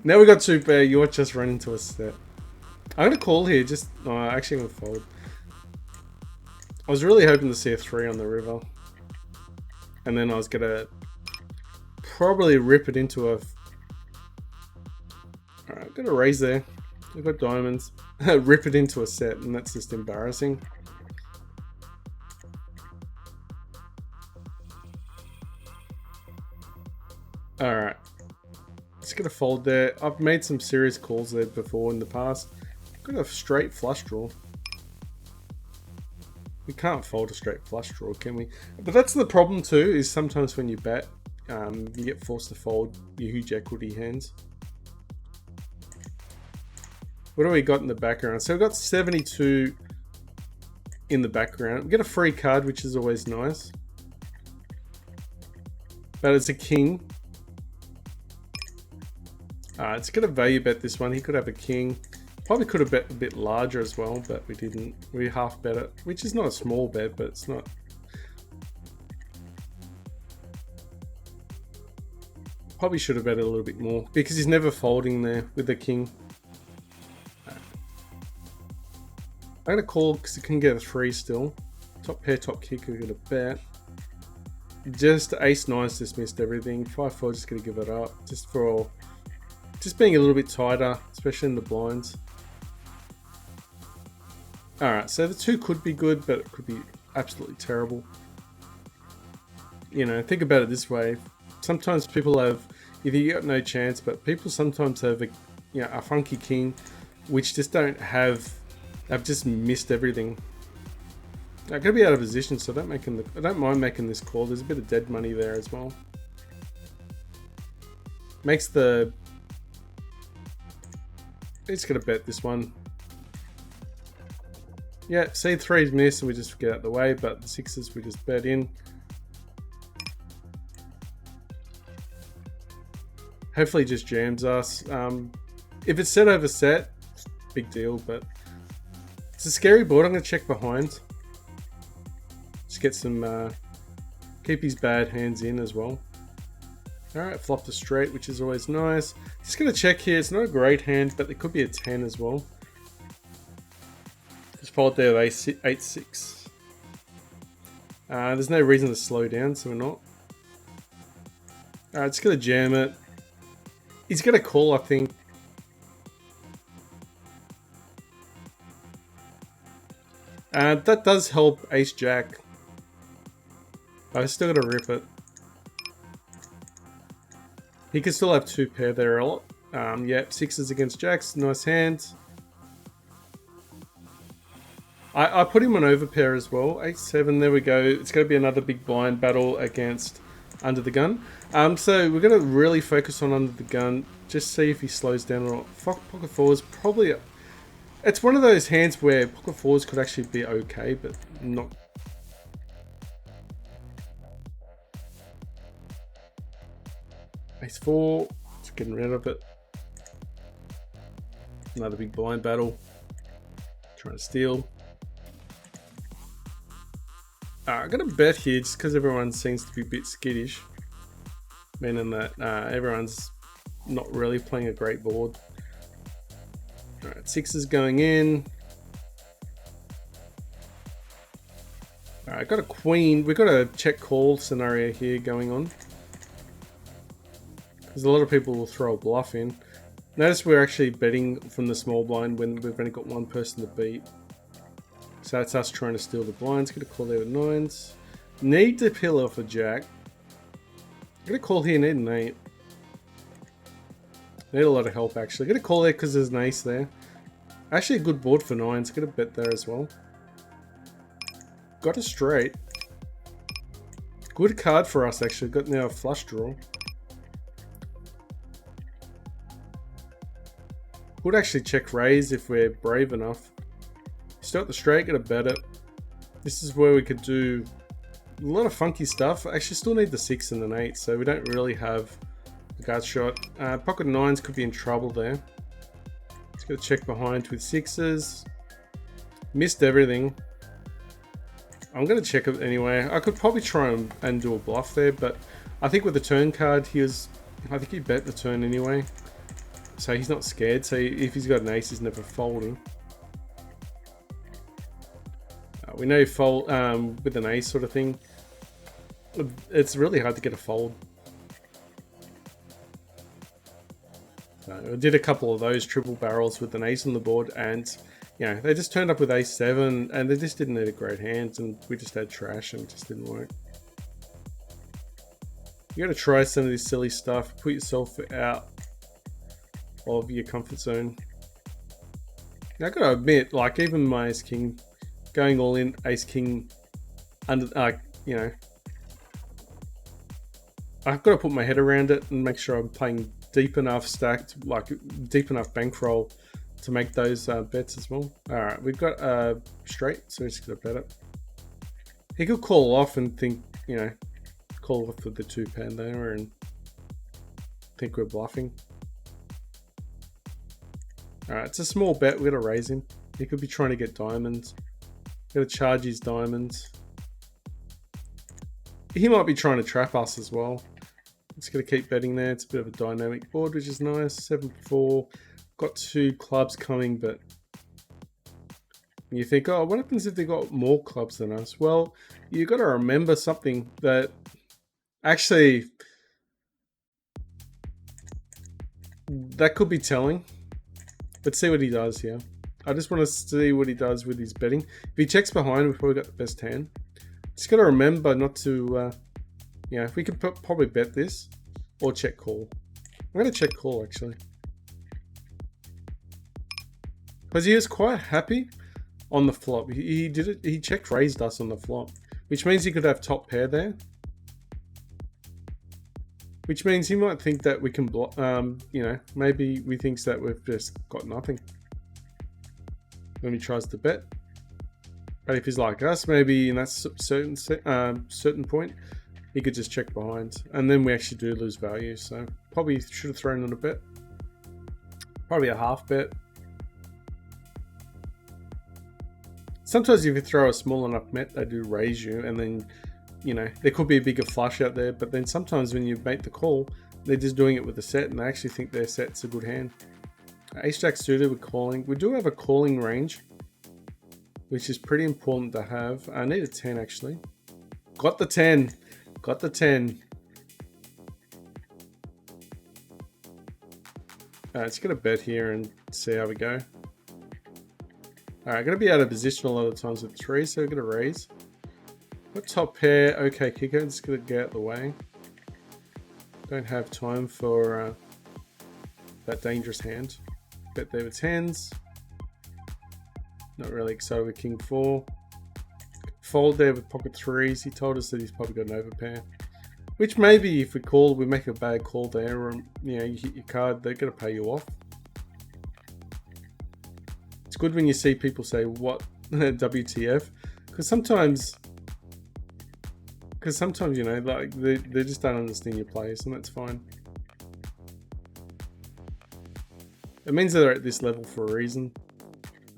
now we got 2 pair. You're just running into a set. I'm gonna call here. Just actually, I'm gonna fold. I was really hoping to see a 3 on the river, and then I was gonna probably rip it into a. Alright, I'm gonna raise there. We've got diamonds. Rip it into a set, and that's just embarrassing. Alright. Just gonna fold there. I've made some serious calls there before in the past. Got a straight flush draw. We can't fold a straight flush draw, can we? But that's the problem too, is sometimes when you bet, you get forced to fold your huge equity hands. What do we got in the background? So we've got 72 in the background. We get a free card, which is always nice. But it's a king. It's going to value bet this one. He could have a king. Probably could have bet a bit larger as well, but we didn't. We half bet it, which is not a small bet, but it's not. Probably should have bet it a little bit more because he's never folding there with the king. I'm gonna call because he can get a 3 still. Top pair, top kick. We're gonna bet. Just ace 9's just missed everything. 5-4, just gonna give it up. Just being a little bit tighter, especially in the blinds. Alright, so the 2 could be good, but it could be absolutely terrible. You know, think about it this way. Sometimes people have, if you got no chance, but people sometimes have a funky king, which just don't have. I've just missed everything. I'm gonna be out of position, so I don't mind making this call. There's a bit of dead money there as well. Makes the. I'm just gonna bet this one. Yeah, C3's missed and we just get out of the way, but the 6s we just bet in. Hopefully just jams us. If it's set over set, big deal, but it's a scary board. I'm going to check behind. Just get some, keep his bad hands in as well. Alright, flopped a straight, which is always nice. Just going to check here. It's not a great hand, but there could be a 10 as well. Just followed there with 8-6. There's no reason to slow down, so we're not. Alright, just going to jam it. He's going to call, I think. That does help Ace-Jack. I still got to rip it. He could still have 2 pair there a lot. Yeah, 6s against Jacks. Nice hand. I put him on overpair as well. 8-7, there we go. It's going to be another big blind battle against Under the Gun. So we're going to really focus on Under the Gun. Just see if he slows down or not. Pocket 4s probably... It's one of those hands where Pocket 4s could actually be okay, but not... Ace-4, just getting rid of it. Another big blind battle. Trying to steal. I'm going to bet here just because everyone seems to be a bit skittish. Meaning that everyone's not really playing a great board. Alright, 6s going in. Alright, got a queen. We've got a check call scenario here going on. Because a lot of people will throw a bluff in. Notice we're actually betting from the small blind when we've only got one person to beat. So that's us trying to steal the blinds. Get a call there with 9s. Need to peel off a jack. Get a call here, need an 8. Need a lot of help actually. Get a call there because there's an ace there. Actually a good board for 9s. Get a bet there as well. Got a straight. Good card for us actually. Got now a flush draw. Would actually check raise if we're brave enough. Start the straight, get a bet it. This is where we could do a lot of funky stuff. I actually still need the 6 and an 8, so we don't really have a guard shot. Pocket 9s could be in trouble there. Let's go check behind with 6s. Missed everything. I'm going to check it anyway. I could probably try and do a bluff there, but I think with the turn card, I think he bet the turn anyway. So he's not scared. So if he's got an ace, he's never folding. We know fold with an ace sort of thing. It's really hard to get a fold. So I did a couple of those triple barrels with an ace on the board, and you know they just turned up with ace-7, and they just didn't need a great hand, and we just had trash, and it just didn't work. You got to try some of this silly stuff. Put yourself out of your comfort zone. Now, I gotta admit, like even my ace king, going all in ace king under, you know, I've got to put my head around it and make sure I'm playing deep enough stacked, like deep enough bankroll to make those bets as well. All right, we've got straight, so we're just gonna bet it. He could call off and think, you know, call off with the 2 pan there and think we're bluffing. Alright, it's a small bet. We're going to raise him. He could be trying to get diamonds. We're going to charge his diamonds. He might be trying to trap us as well. Just going to keep betting there. It's a bit of a dynamic board, which is nice. 7-4. Got 2 clubs coming, but you think, oh, what happens if they got more clubs than us? Well, you got to remember something that actually that could be telling. Let's see what he does here. I just want to see what he does with his betting. If he checks behind, we've probably got the best hand. Just got to remember not to, you know, we could probably bet this or check call. I'm going to check call actually. Because he was quite happy on the flop. He did it. He checked raised us on the flop, which means he could have top pair there. Which means he might think that we can block, you know, maybe we thinks that we've just got nothing when he tries to bet. But if he's like us, maybe in that certain point, he could just check behind, and then we actually do lose value. So probably should have thrown in a bet, probably a half bet. Sometimes if you throw a small enough bet, they do raise you, and then, you know, there could be a bigger flush out there. But then sometimes when you make the call, they're just doing it with a set, and they actually think their set's a good hand. Ace Jack suited with calling. We do have a calling range, which is pretty important to have. I need a 10 actually. Got the 10. Got the 10. Let's get a bet here and see how we go. Alright, going to be out of position a lot of times with 3, so we're going to raise. Got top pair, okay kicker, just going to get out of the way. Don't have time for that dangerous hand. Bet there with 10s. Not really excited with king 4. Fold there with pocket 3s. He told us that he's probably got an overpair. Which maybe if we call, we make a bad call there, or you know, you hit your card, they're going to pay you off. It's good when you see people say, what, WTF? Because sometimes, you know, like they just don't understand your plays, and that's fine. It means they're at this level for a reason.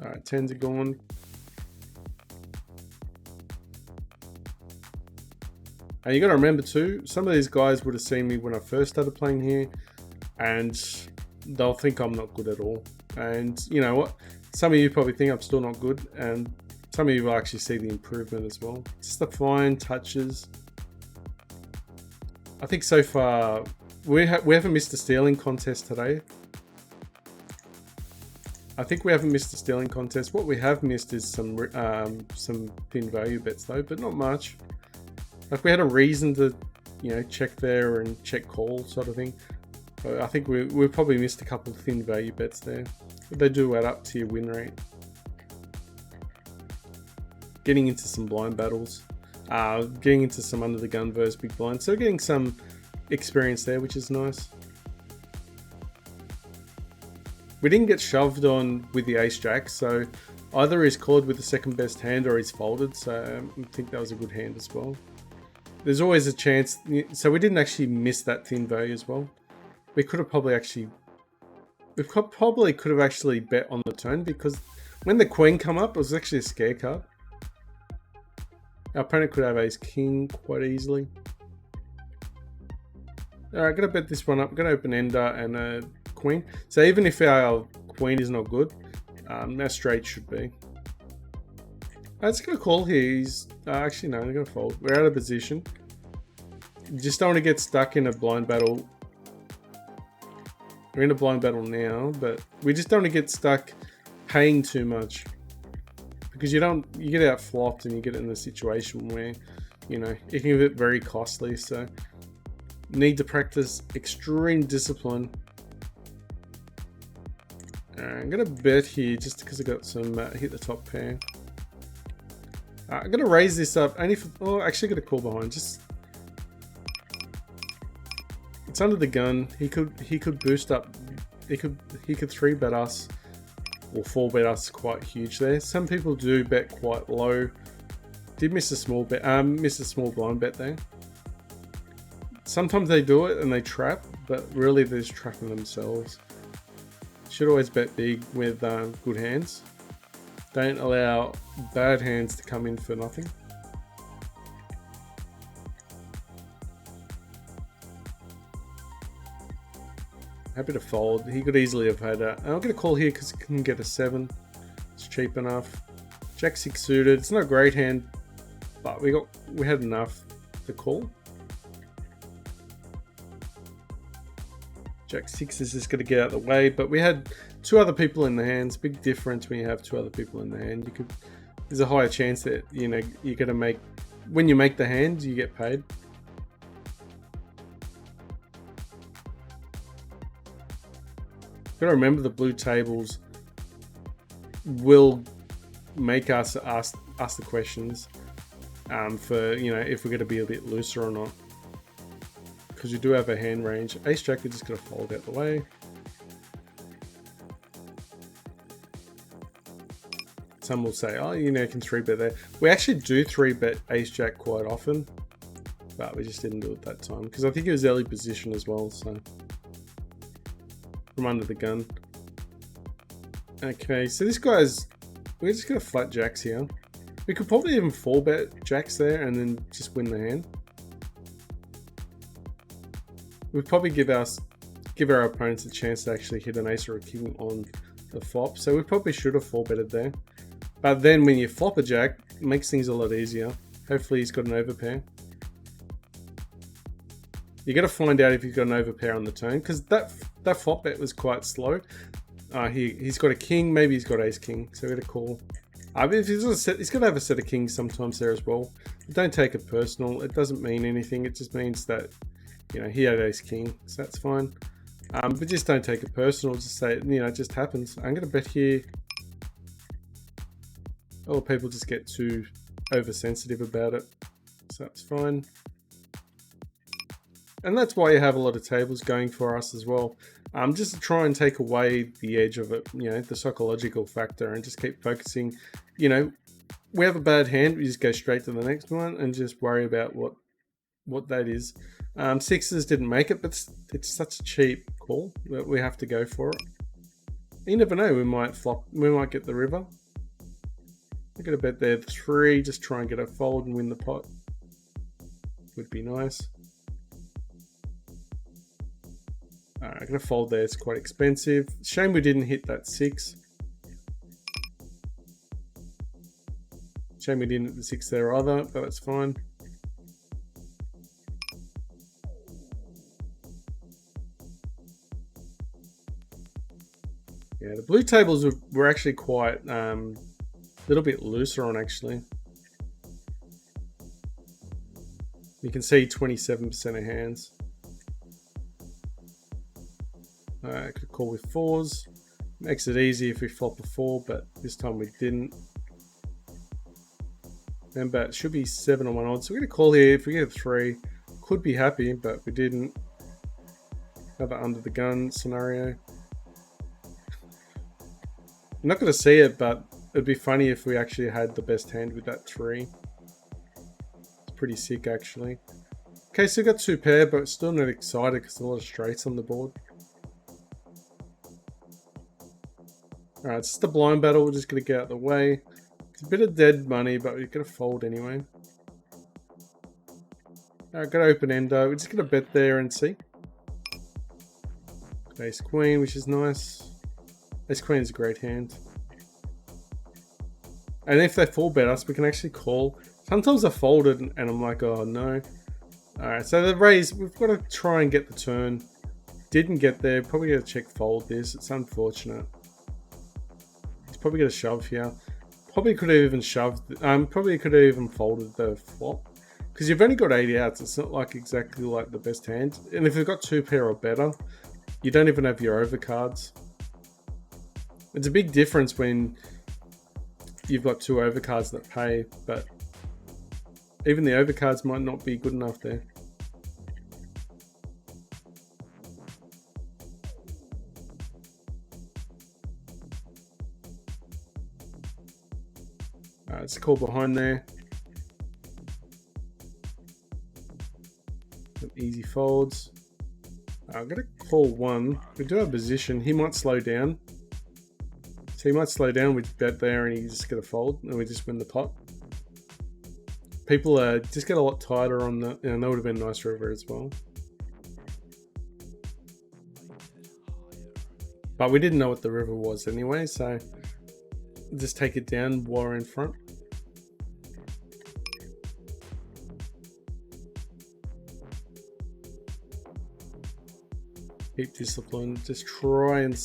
Alright, 10s are gone. And you got to remember too, some of these guys would have seen me when I first started playing here, and they'll think I'm not good at all. And you know what? Some of you probably think I'm still not good, and some of you will actually see the improvement as well. Just the fine touches. I think so far we haven't missed a stealing contest today. I think we haven't missed a stealing contest. What we have missed is some thin value bets though, but not much. Like we had a reason to, you know, check there and check call sort of thing. But I think we probably missed a couple of thin value bets there. But they do add up to your win rate. Getting into some blind battles. Getting into some under the gun versus big blind. So getting some experience there, which is nice. We didn't get shoved on with the ace jack, so either he's called with the second best hand or he's folded, so I think that was a good hand as well. There's always a chance, so we didn't actually miss that thin value as well. We could have probably actually, bet on the turn, because when the queen come up, it was actually a scare card. Our opponent could have ace king quite easily. Alright, gonna bet this one up. I'm gonna open ender and a queen. So even if our queen is not good, our straight should be. Let's gonna call here. He's actually no, they're gonna fold. We're out of position. Just don't want to get stuck in a blind battle. We're in a blind battle now, but we just don't want to get stuck paying too much, because you get out flopped and you get in a situation where, you know, it can get very costly. So need to practice extreme discipline. I'm gonna bet here just because I got some hit the top pair. I'm gonna raise this up only for, oh, actually got a call behind. Just it's under the gun. He could boost up. He could 3-bet us or 4-bet us quite huge there. Some people do bet quite low. Did miss a small bet. Miss a small blind bet there. Sometimes they do it and they trap, but really they're just trapping themselves. Should always bet big with good hands. Don't allow bad hands to come in for nothing. Happy to fold. He could easily have had a... I'm going to call here because he can get a 7. It's cheap enough. Jack 6 suited. It's not a great hand, but we had enough to call. Jack 6 is just going to get out of the way, but we had 2 other people in the hands. Big difference when you have 2 other people in the hand. There's a higher chance that, you know, you're going to make... When you make the hand, you get paid. Got to remember the blue tables will make us ask the questions for, you know, if we're going to be a bit looser or not, because you do have a hand range. Ace jack, we're just going to fold out the way. some will say, oh, you know, you can 3-bet there. We actually do 3-bet ace jack quite often, but we just didn't do it that time because I think it was early position as well. So from under the gun. Okay, so this guy's, we're just gonna flat jacks here. We could probably even 4-bet jacks there and then just win the hand. We'd probably give our opponents a chance to actually hit an ace or a king on the flop. So we probably should have 4-betted there. But then when you flop a jack, it makes things a lot easier. Hopefully he's got an overpair. You got to find out if he's got an overpair on the turn because that flop bet was quite slow. He's got a king, maybe he's got ace king, so we're gonna call. If he's got to have a set of kings sometimes there as well. Don't take it personal. It doesn't mean anything. It just means that, you know, he had ace king, so that's fine. But just don't take it personal. Just say, you know, it just happens. I'm gonna bet here. Or people just get too oversensitive about it, so that's fine. And that's why you have a lot of tables going for us as well. Just to try and take away the edge of it, you know, the psychological factor, and just keep focusing. You know, we have a bad hand, we just go straight to the next one and just worry about what that is. Sixes didn't make it, but it's such a cheap call that we have to go for it. You never know, we might flop, we might get the river. I'm gonna bet there 3, just try and get a fold and win the pot. Would be nice. Alright, I'm gonna fold there, it's quite expensive. Shame we didn't hit that 6. Shame we didn't hit the 6 there either, but that's fine. Yeah, the blue tables were actually quite a little bit looser on actually. You can see 27% of hands. I could call with 4s. Makes it easy if we flop a 4, but this time we didn't. Remember, it should be 7 on 1 odd. So we're going to call here. If we get a 3, could be happy, but we didn't. Another under the gun scenario. I'm not going to see it, but it'd be funny if we actually had the best hand with that 3. It's pretty sick, actually. Okay, so we got 2 pair, but still not excited because there's a lot of straights on the board. Alright, it's just a blind battle. We're just going to get out of the way. It's a bit of dead money, but we're going to fold anyway. Alright, got open endo. We're just going to bet there and see. Ace queen, which is nice. Ace queen is a great hand. And if they 4-bet us, we can actually call. Sometimes I folded and I'm like, oh no. Alright, so the raise, we've got to try and get the turn. Didn't get there. Probably got to check fold this. It's unfortunate. He's probably got to shove here. Probably could have even shoved. Probably could have even folded the flop. Because you've only got 80 outs. It's not like exactly like the best hand. And if you've got 2 pair or better, you don't even have your overcards. It's a big difference when you've got 2 overcards that pay, but even the overcards might not be good enough there. Alright, let's call behind there. Some easy folds. I'm going to call 1. We do have position. He might slow down. So he might slow down. We bet there and he's just going to fold and we just win the pot. People just get a lot tighter on the... And that would have been a nice river as well. But we didn't know what the river was anyway, so just take it down while we're in front. Keep discipline. Just try and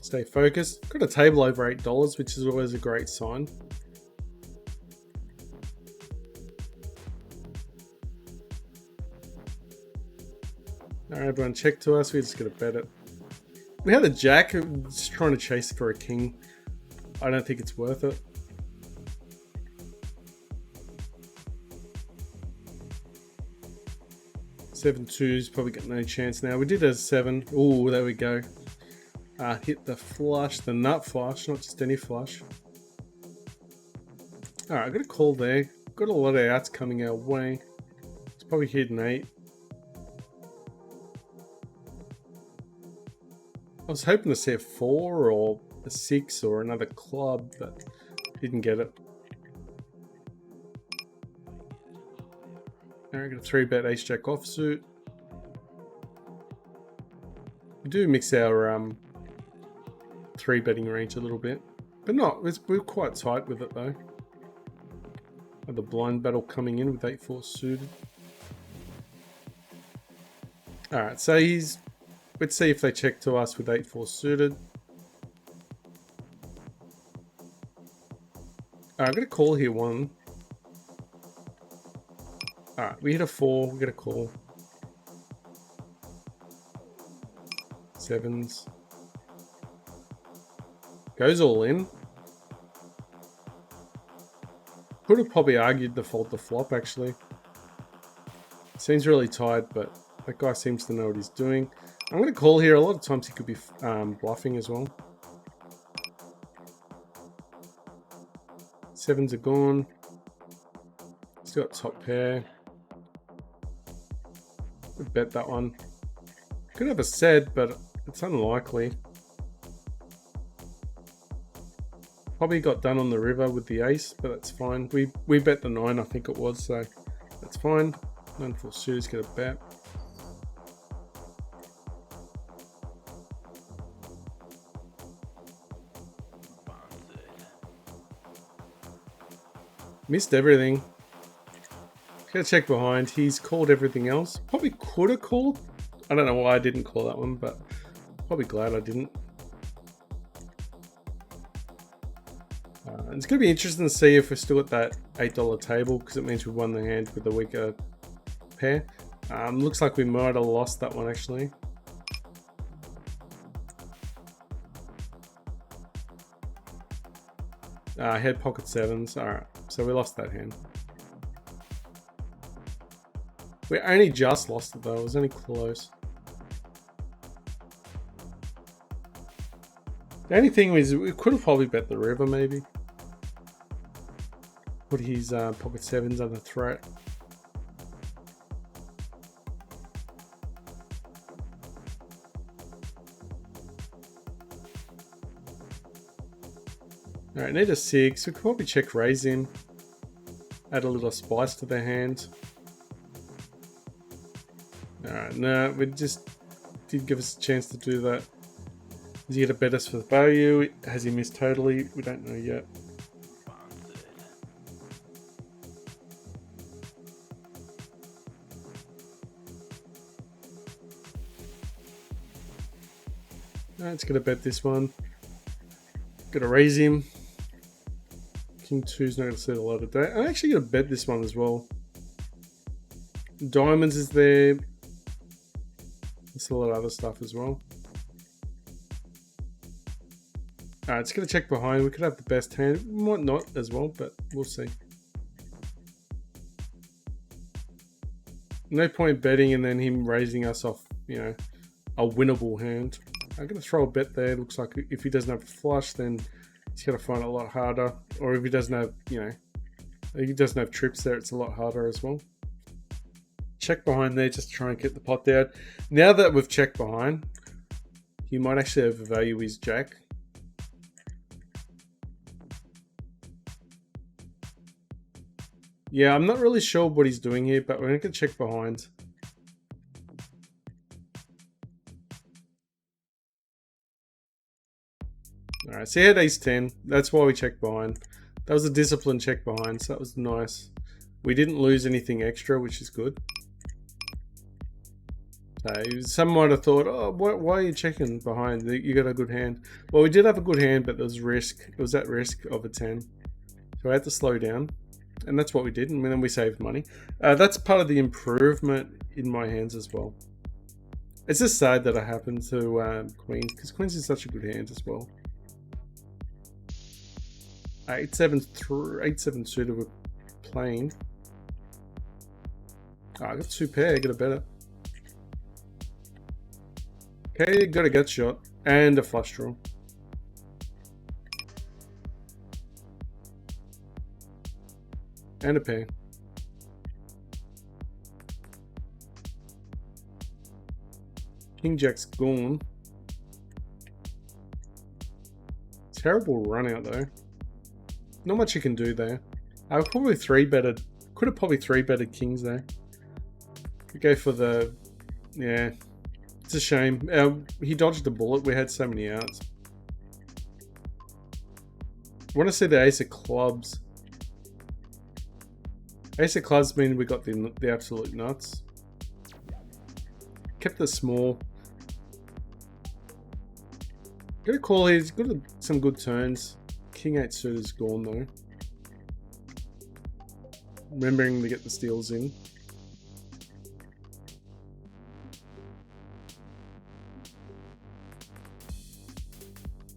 stay focused. Got a table over $8, which is always a great sign. Alright, everyone check to us. We're just going to bet it. We had a jack. Just trying to chase for a king. I don't think it's worth it. Seven twos, probably got no chance now. We did a 7. Oh, there we go. Hit the flush, the nut flush, not just any flush. Alright, I got a call there. Got a lot of outs coming our way. It's probably hit an 8. I was hoping to see a 4 or a 6 or another club, but didn't get it. Alright, got a 3-bet ace jack offsuit. We do mix our 3-betting range a little bit, but we're quite tight with it though. The blind battle coming in with 8-4 suited. Alright, so let's see if they check to us with 8-4 suited. Alright, I got a call here, 1. Alright, we hit a 4, we get a call. 7s. Goes all in. Could have probably argued the fold to flop, actually. Seems really tight, but that guy seems to know what he's doing. I'm going to call here. A lot of times he could be bluffing as well. 7s are gone. He's got top pair. Could bet that one. Could have a set, but it's unlikely. Probably got done on the river with the ace, but that's fine. We bet the 9, I think it was, so that's fine. 9-4 suitors get a bet. Missed everything. Gotta check behind. He's called everything else. Probably could have called. I don't know why I didn't call that one, but probably glad I didn't. It's going to be interesting to see if we're still at that $8 table, because it means we won the hand with a weaker pair. Looks like we might have lost that one, actually. I had pocket 7s. Alright, so we lost that hand. We only just lost it, though. It was only close. The only thing is, we could have probably bet the river, maybe. Put his pocket 7s under threat. Alright, need a 6. We could probably check raise him. Add a little spice to their hand. Alright, no, we just did give us a chance to do that. Is he going to bet us for the value? Has he missed totally? We don't know yet. It's going to bet this one. Going to raise him. King 2's not going to see a lot of day. I'm actually going to bet this one as well. Diamonds is there. There's a lot of other stuff as well. Alright, it's going to check behind. We could have the best hand. Might not as well, but we'll see. No point betting and then him raising us off, you know, a winnable hand. I'm going to throw a bet there. Looks like if he doesn't have a flush, then he's going to find it a lot harder. Or if he doesn't have, you know, if he doesn't have trips there, it's a lot harder as well. Check behind there just to try and get the pot down. Now that we've checked behind, he might actually overvalue his jack. Yeah, I'm not really sure what he's doing here, but we're going to check behind. Alright, so he had ace 10. That's why we checked behind. That was a disciplined check behind, so that was nice. We didn't lose anything extra, which is good. So some might have thought, oh, why are you checking behind? You got a good hand. Well, we did have a good hand, but there was risk. It was at risk of a 10. So I had to slow down. And that's what we did, and then we saved money. That's part of the improvement in my hands as well. It's just sad that it happened to Queens, because Queens is such a good hand as well. 8-7 suited we're playing. Oh, I got 2 pair, get a better. Okay, got a gut shot and a flush draw. And a pair. King Jack's gone. Terrible run out though. Not much you can do there. I probably could have probably 3-betted kings there. We go for the, yeah, it's a shame. He dodged the bullet. We had so many outs. I want to see the ace of clubs. Ace of clubs mean we got the absolute nuts. Kept it small. Got a call here. He's got some good turns. King 8 suited is gone though. Remembering to get the steals in.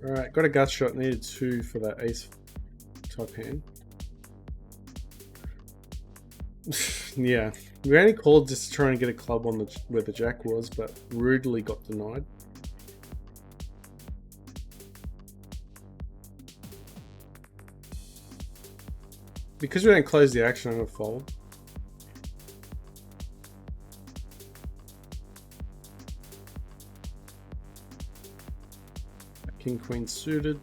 Alright, got a gut shot. Needed 2 for that ace type hand. Yeah, we only called just to try and get a club on where the jack was, but rudely got denied. Because we don't close the action, I'm going to fold. King Queen suited.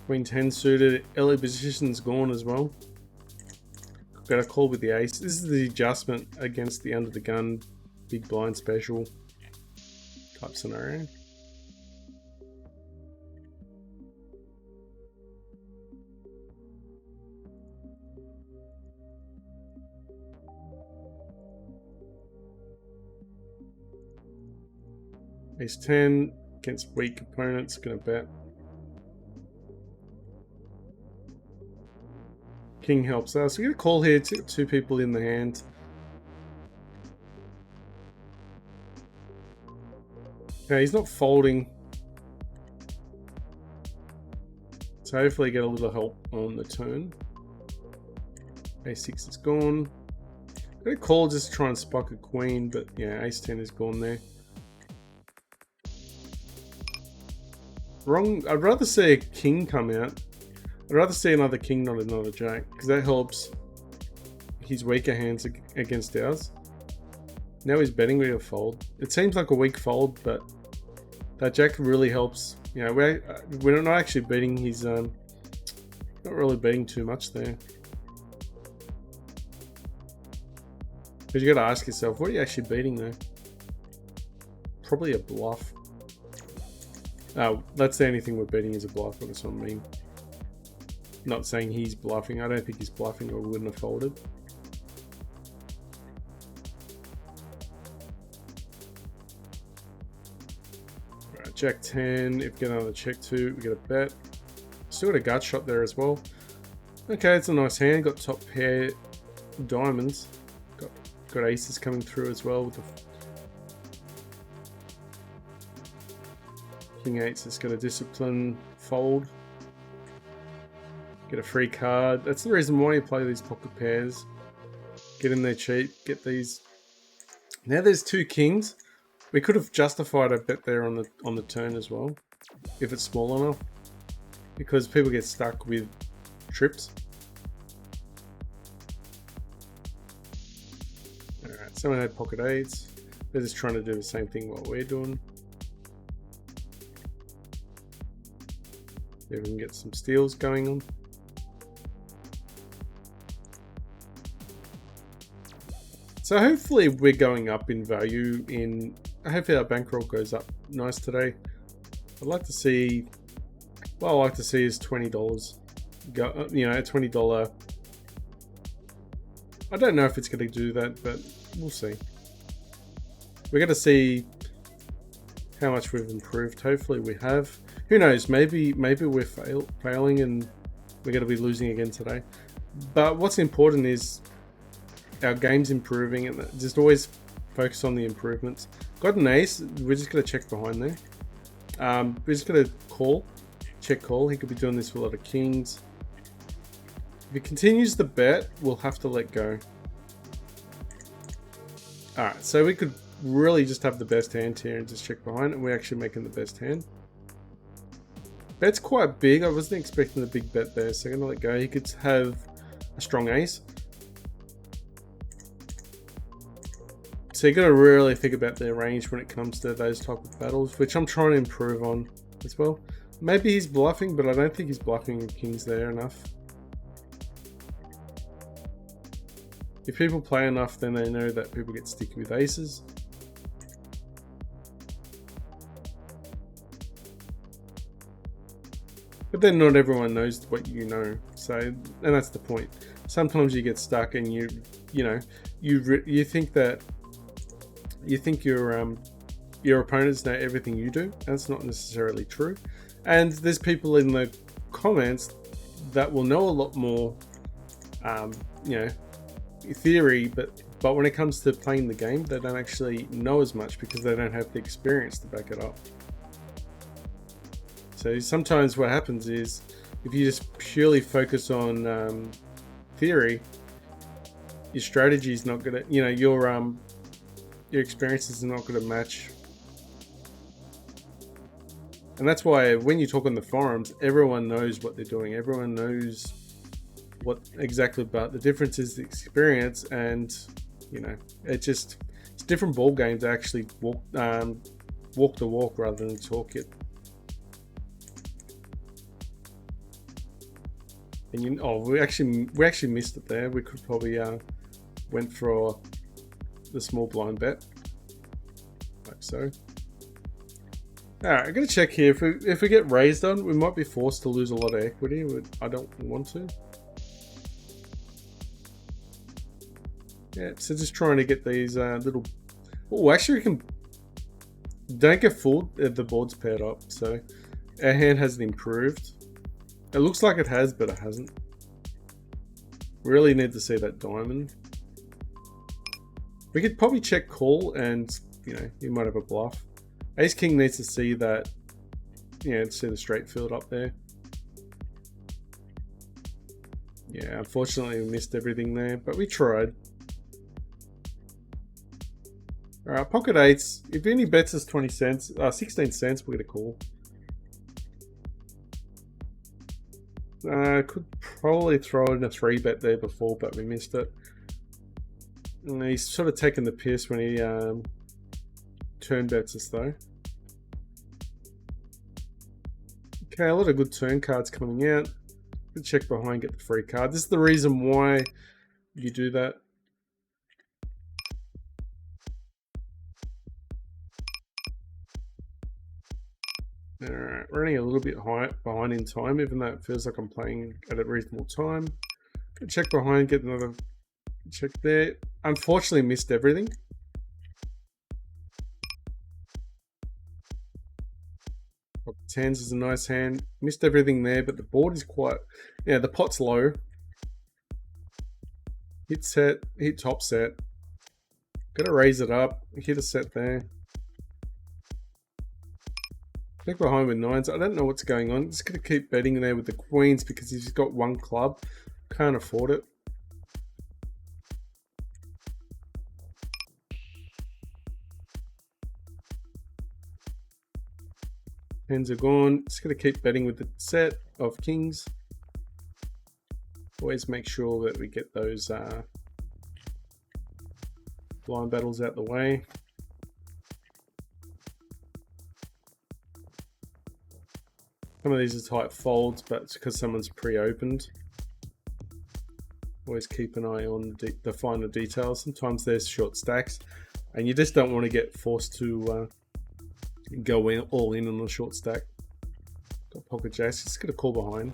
Queen 10 suited. Early position's gone as well. Got a call with the ace. This is the adjustment against the under the gun big blind special type scenario. Ace 10 against weak opponents, gonna bet. King helps us. We get a call here, two people in the hand. Okay, he's not folding. So hopefully get a little help on the turn. A6 is gone. Got a call just to try and spike a queen, but yeah, ace 10 is gone there. Wrong. I'd rather see a king come out. I'd rather see another king, not another jack, because that helps his weaker hands against ours. Now he's betting me a fold. It seems like a weak fold, but that jack really helps. You know, we're not actually beating his. Not really beating too much there. Because you got to ask yourself, what are you actually beating there? Probably a bluff. Let's say anything we're betting is a bluff, but that's what I mean. Not saying he's bluffing. I don't think he's bluffing, or we wouldn't have folded. Alright, Jack 10. If we get another check 2, we get a bet. Still got a gut shot there as well. Okay, it's a nice hand. Got top pair diamonds. Got aces coming through as well with the King 8's just got a discipline fold. Get a free card. That's the reason why you play these pocket pairs. Get in there cheap. Get these. Now there's 2 kings. We could have justified a bet there on the turn as well, if it's small enough, because people get stuck with trips. Alright, someone had pocket 8s. They're just trying to do the same thing what we're doing. See if we can get some steals going on. So hopefully we're going up in value. Hopefully our bankroll goes up nice today. I'd like to see, what I like to see is $20 go, you know, a $20. I don't know if it's going to do that, but we'll see. We're going to see how much we've improved. Hopefully we have. Who knows? Maybe we're failing and we're going to be losing again today. But what's important is our game's improving, and just always focus on the improvements. Got an ace. We're just going to check behind there. We're just going to call. Check call. He could be doing this with a lot of kings. If he continues the bet, we'll have to let go. Alright, so we could really just have the best hand here and just check behind, and we're actually making the best hand. Bet's quite big. I wasn't expecting the big bet there, so I'm gonna let go. He could have a strong ace. So you gotta really think about their range when it comes to those type of battles, which I'm trying to improve on as well. Maybe he's bluffing, but I don't think he's bluffing kings there enough. If people play enough, then they know that people get sticky with aces. But then not everyone knows what you know, so, and that's the point. Sometimes you get stuck and you think that your opponents know everything you do. That's not necessarily true. And there's people in the comments that will know a lot more, theory, but when it comes to playing the game, they don't actually know as much because they don't have the experience to back it up. So sometimes what happens is, if you just purely focus on theory, your strategy is not gonna, your experiences are not gonna match. And that's why when you talk on the forums, everyone knows what they're doing. Everyone knows what exactly, but the difference is the experience, and it's different ball games. Actually walk the walk rather than talk it. And we actually missed it there. We could probably went for the small blind bet, like so. All right, I'm gonna check here. If we get raised on, we might be forced to lose a lot of equity. I don't want to. Yeah, so just trying to get these little. Oh, actually, we can. Don't get fooled. The board's paired up, so our hand hasn't improved. It looks like it has, but it hasn't. Really need to see that diamond. We could probably check call, and you might have a bluff. Ace king needs to see that, see the straight field up there. Yeah, unfortunately we missed everything there, but we tried. All right, pocket eights. If any bets us 20 cents, 16 cents, we're gonna call. Could probably throw in a 3-bet there before, but we missed it. And he's sort of taken the piss when he turn bets us though. Okay, a lot of good turn cards coming out. Good check behind, get the free card. This is the reason why you do that. Alright, running a little bit behind in time, even though it feels like I'm playing at a reasonable time. Good check behind, get another check there. Unfortunately missed everything. Tens is a nice hand. Missed everything there, but the board is quite... the pot's low. Hit set, hit top set. Gotta raise it up. Hit a set there. Check behind with nines. I don't know what's going on. Just gonna keep betting there with the queens because he's got one club. Can't afford it. Tens are gone. Just gonna keep betting with the set of kings. Always make sure that we get those blind battles out the way. Some of these are tight folds, but it's because someone's pre-opened. Always keep an eye on the finer details. Sometimes there's short stacks, and you just don't want to get forced to go all in on a short stack. Got pocket jacks. Just gonna call behind.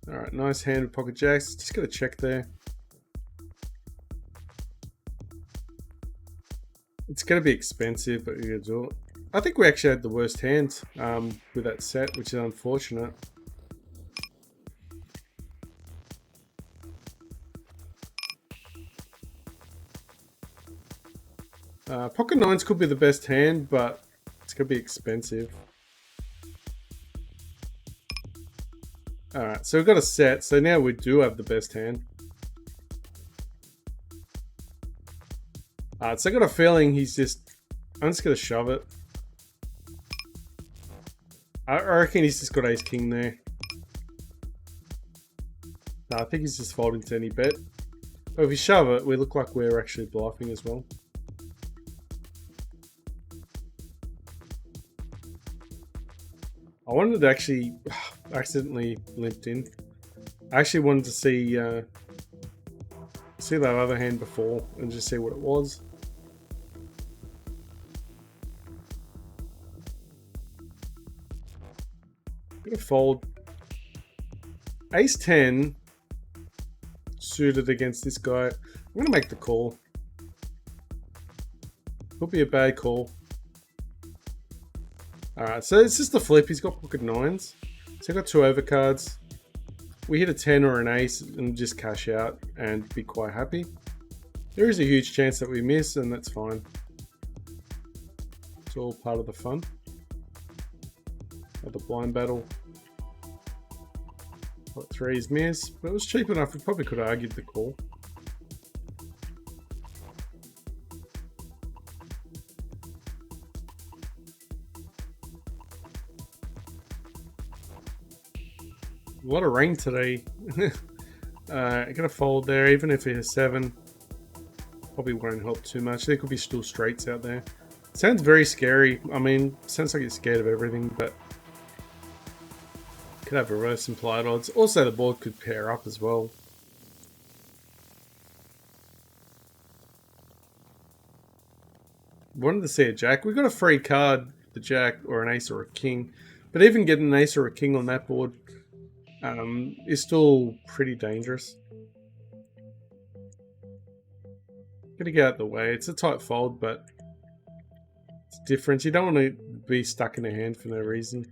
All right, nice hand with pocket jacks. Just gonna check there. It's going to be expensive, but you're going to do it. I think we actually had the worst hand with that set, which is unfortunate. Pocket nines could be the best hand, but it's going to be expensive. Alright, so we've got a set, so now we do have the best hand. So I got a feeling I'm just gonna shove it. I reckon he's just got ace king there. No, I think he's just folding to any bet. But if we shove it, we look like we're actually bluffing as well. I wanted to actually accidentally limped in. I actually wanted to see that other hand before and just see what it was. I'm gonna fold ace 10 suited against this guy. I'm gonna make the call. Could be a bad call. Alright, so it's just a flip. He's got pocket nines. So I've got two overcards. We hit a 10 or an ace and just cash out and be quite happy. There is a huge chance that we miss, and that's fine. It's all part of the fun of the blind battle. What, threes miss, but it was cheap enough. We probably could have argued the call. A lot of rain today. I got a fold there, even if it is 7. Probably won't help too much. There could be still straights out there. Sounds very scary. I mean, sounds like you're scared of everything, but could have reverse implied odds. Also, the board could pair up as well. Wanted to see a jack. We got a free card, the jack, or an ace or a king. But even getting an ace or a king on that board is still pretty dangerous. Gonna get out of the way. It's a tight fold, but it's different. You don't want to be stuck in a hand for no reason.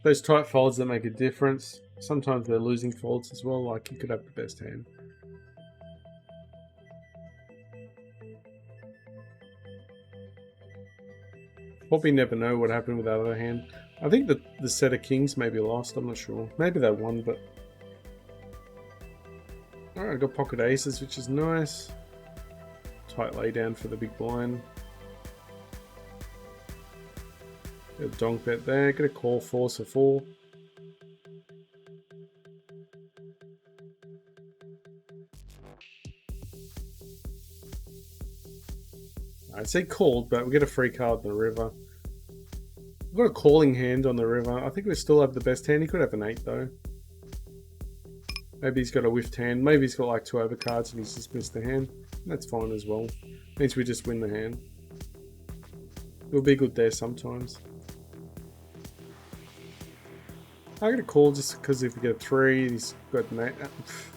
Those tight folds that make a difference. Sometimes they're losing folds as well, like you could have the best hand. Probably never know what happened with that other hand. I think that the set of kings maybe lost, I'm not sure. Maybe they won, but... Alright, I got pocket aces, which is nice. Tight laydown for the big blind. Got a donk bet there, get a call force for 4. I'd say called, but we get a free card on the river. We've got a calling hand on the river. I think we still have the best hand. He could have an 8 though. Maybe he's got a whiffed hand. Maybe he's got like 2 overcards and he's just missed the hand. That's fine as well. Means we just win the hand. It'll be good there sometimes. I'm gonna call just because if we get a 3, he's got an 8.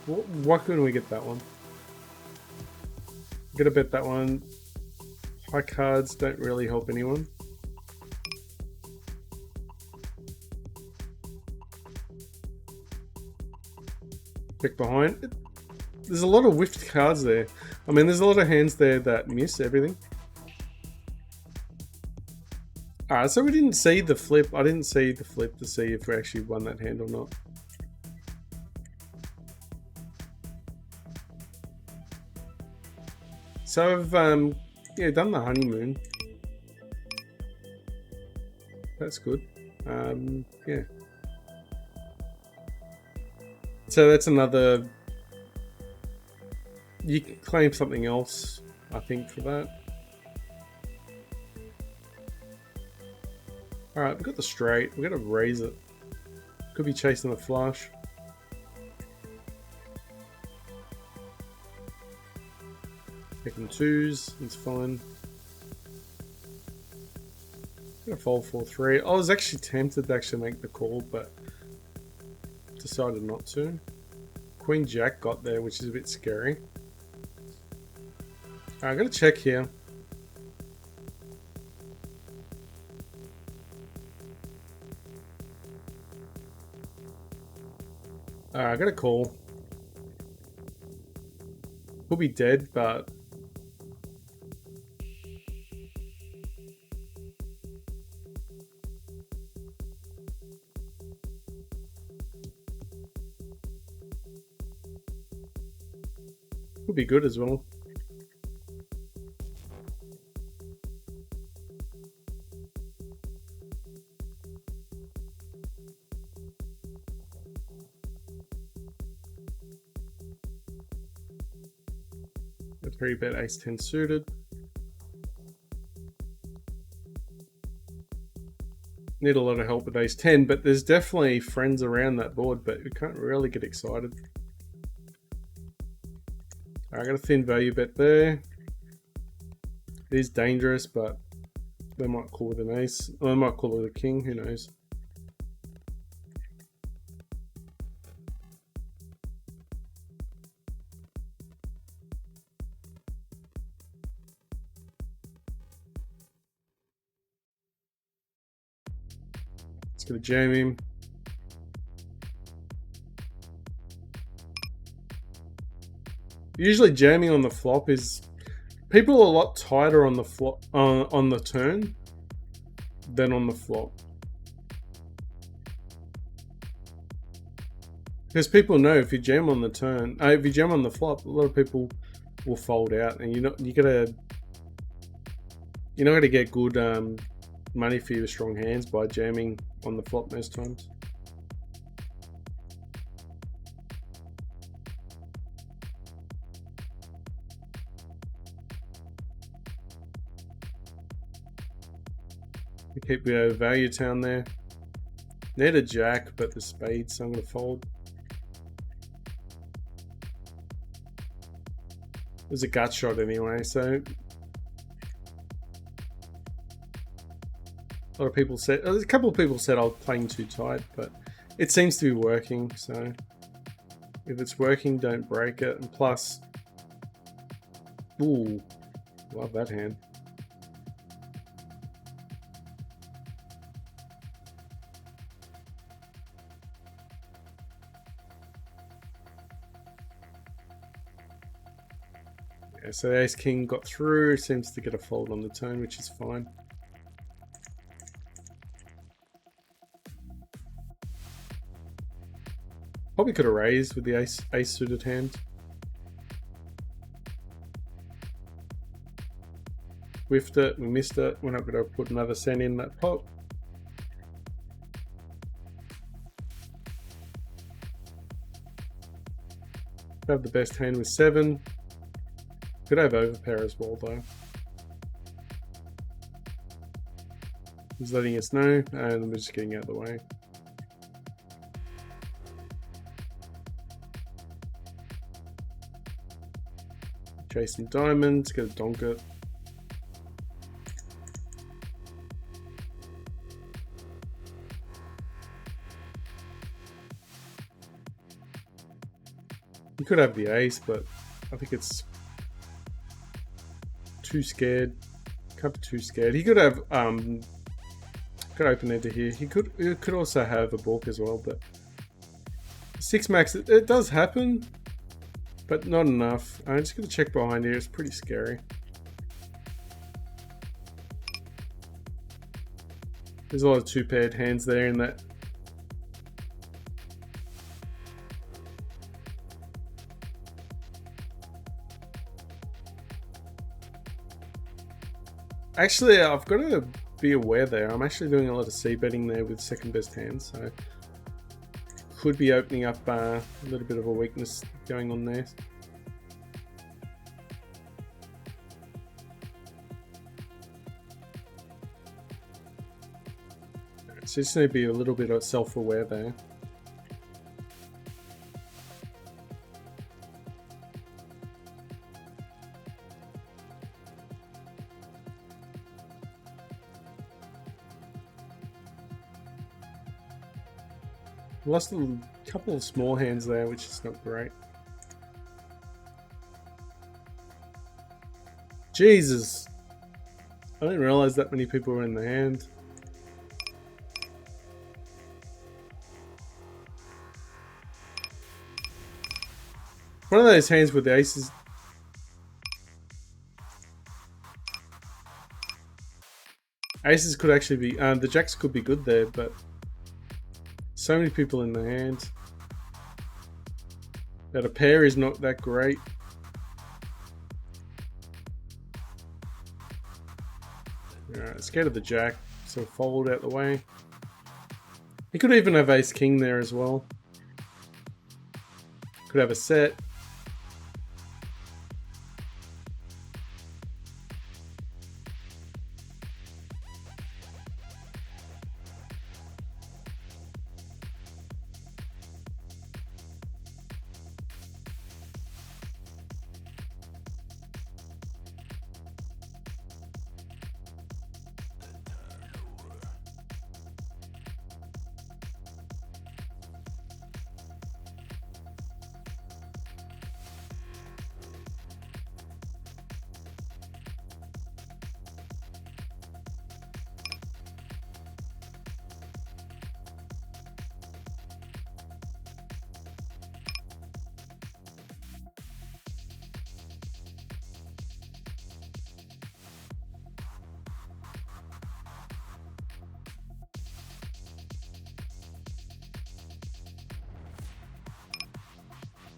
Why couldn't we get that one? I'm gonna bet that one. High cards don't really help anyone. Check behind. There's a lot of whiffed cards there. I mean, there's a lot of hands there that miss everything. Alright, so we didn't see the flip. I didn't see the flip to see if we actually won that hand or not. So I've yeah, done the honeymoon. That's good. Yeah. So that's another... You can claim something else, I think, for that. Alright, we've got the straight. We've got to raise it. Could be chasing the flush. Taking 2s, it's fine. Gonna fold 4-3. I was actually tempted to actually make the call, but decided not to. Queen Jack got there, which is a bit scary. Alright, I'm gonna check here. Alright, I got a call. Could be dead, but Would be good as well. A 3-bet ace-10 suited. Need a lot of help with ace-10, but there's definitely friends around that board, but we can't really get excited. I got a thin value bet there. It is dangerous, but they might call it an ace. Or they might call it a king, who knows. It's gonna jam him. Usually jamming on the flop is, people are a lot tighter on the flop on the turn than on the flop, because people know if you jam on the turn, if you jam on the flop, a lot of people will fold out, and you're not gonna get good money for your strong hands by jamming on the flop most times. We keep the value town there. Need a jack, but the spade, so I'm going to fold. It was a gut shot anyway, so a lot of people said, a couple of people said I was playing too tight, but it seems to be working, so if it's working, don't break it. And plus, ooh, love that hand. Yeah, so the ace king got through, seems to get a fold on the turn, which is fine. Probably could have raised with the ace suited hand. Whiffed it, we missed it. We're not going to put another cent in that pot. Have the best hand with 7. Could have overpair as well though. He's letting us know, and we're just getting out of the way. Chasing diamonds, gonna donk it. You could have the ace, but I think it's too scared. Can't be too scared. He could have could open into here. He could also have a balk as well, but 6 max, it does happen, but not enough. I'm just gonna check behind here. It's pretty scary. There's a lot of 2-paired hands there in that. Actually, I've got to be aware there. I'm actually doing a lot of c-betting there with second best hands, so could be opening up a little bit of a weakness going on there. So just need to be a little bit self-aware there. Lost a couple of small hands there, which is not great. Jesus! I didn't realize that many people were in the hand. One of those hands with the aces. Aces could actually be, the jacks could be good there, but so many people in the hand. That a pair is not that great. Scared of the jack, so fold out the way. He could even have ace king there as well. Could have a set.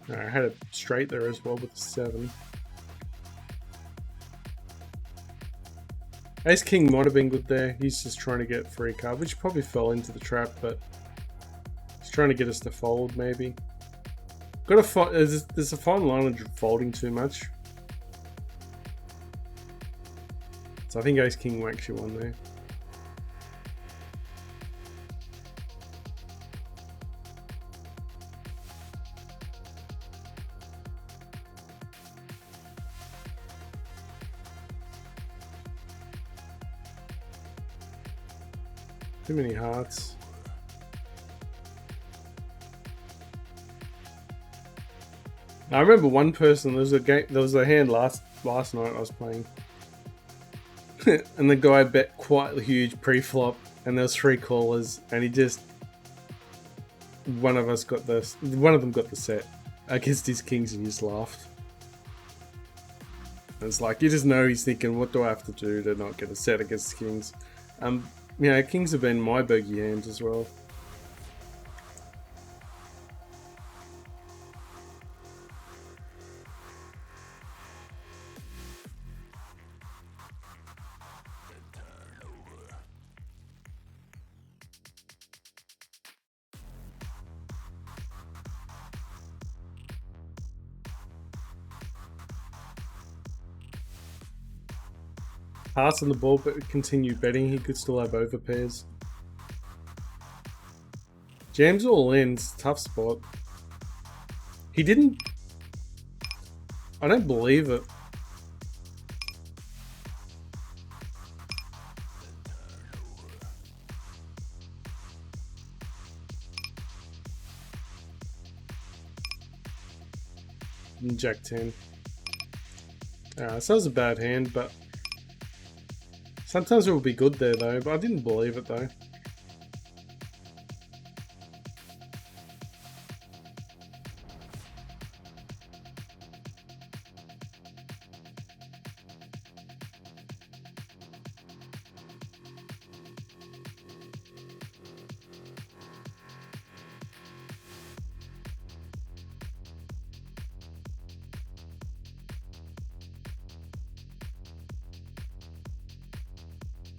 I had it straight there as well with the 7. Ace king might have been good there. He's just trying to get free card, which probably fell into the trap, but he's trying to get us to fold maybe. Got a there's a fine line of folding too much. So I think ace king actually won there. Too many hearts. I remember one person. There was a hand last night I was playing, and the guy bet quite huge pre-flop, and there was 3 callers, and he just one of them got the set against his kings, and he just laughed. And it's like you just know he's thinking, what do I have to do to not get a set against kings? You know, kings have been my bogey hands as well. Hearts on the ball, but continue betting. He could still have overpairs. Jams all in. It's a tough spot. He didn't. I don't believe it. Jack 10. So that was a bad hand, but sometimes it will be good there though, but I didn't believe it though.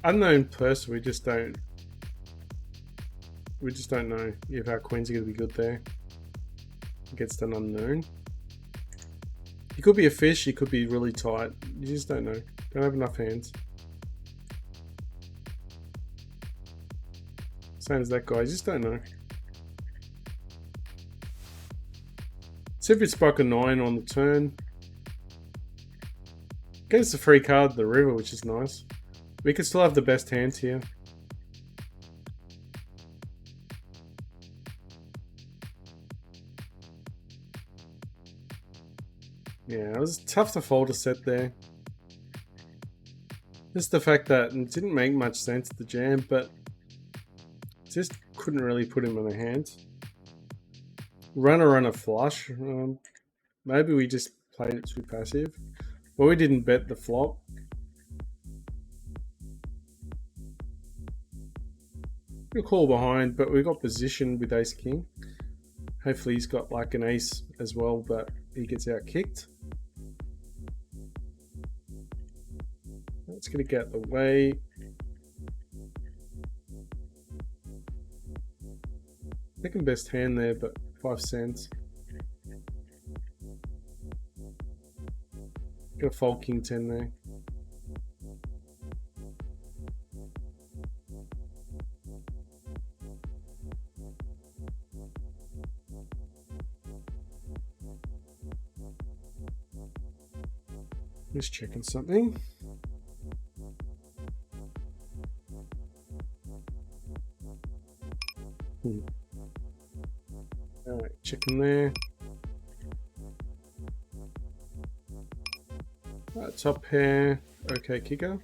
Unknown person, we just don't know if our queens are going to be good there against an unknown. He could be a fish, he could be really tight. You just don't know. Don't have enough hands. Same as that guy, you just don't know. See if it spoke a 9 on the turn. Gets a free card, the river, which is nice. We could still have the best hands here. Yeah, it was tough to fold a set there. Just the fact that it didn't make much sense to jam, but just couldn't really put him in the hands. Runner flush. Maybe we just played it too passive. Well, we didn't bet the flop. We'll call behind, but we got position with ace king. Hopefully he's got like an ace as well, but he gets out kicked. That's gonna get the way. Second best hand there, but 5 cents. Got a fold king 10 there. Just checking something. Alright, checking there. Right, top pair. Okay, kicker.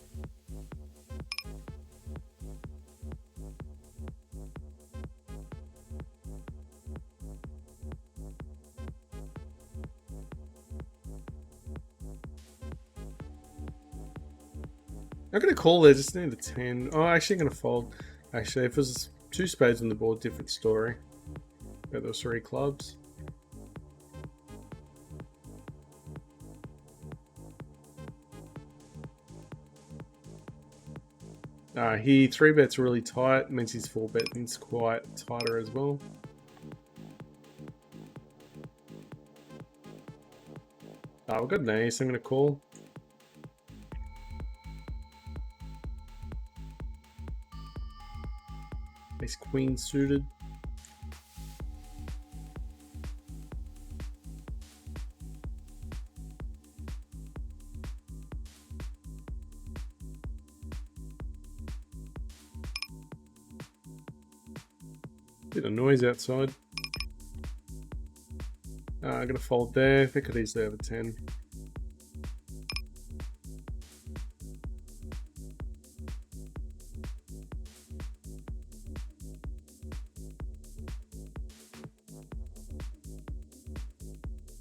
I'm gonna call there, just need a 10. Oh, actually, I'm gonna fold. Actually, if it was 2 spades on the board, different story. But those 3 clubs. He 3 bets really tight, means he's 4 betting's quite tighter as well. We've got an ace, I'm gonna call. Ace queen suited. Bit of noise outside. I'm gonna fold there. I think I could easily have a 10.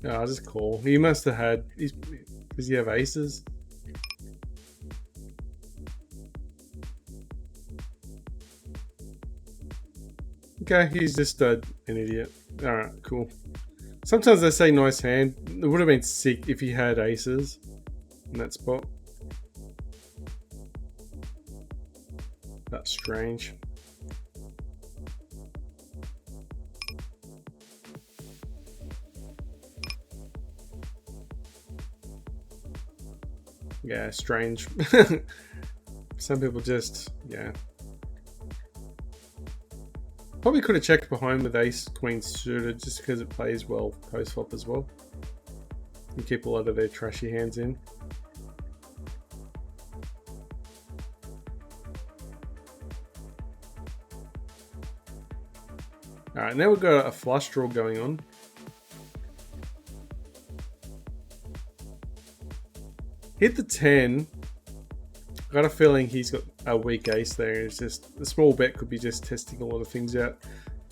I'll just call. He must have had. Does he have aces? Okay, he's just an idiot. Alright, cool. Sometimes they say nice hand. It would have been sick if he had aces in that spot. That's strange. Yeah, strange. Some people just, yeah. Probably could have checked behind with ace queen suited just because it plays well post flop as well. You keep a lot of their trashy hands in. Alright, now we've got a flush draw going on. Hit the 10. I got a feeling he's got a weak ace there. It's just a small bet could be just testing a lot of things out.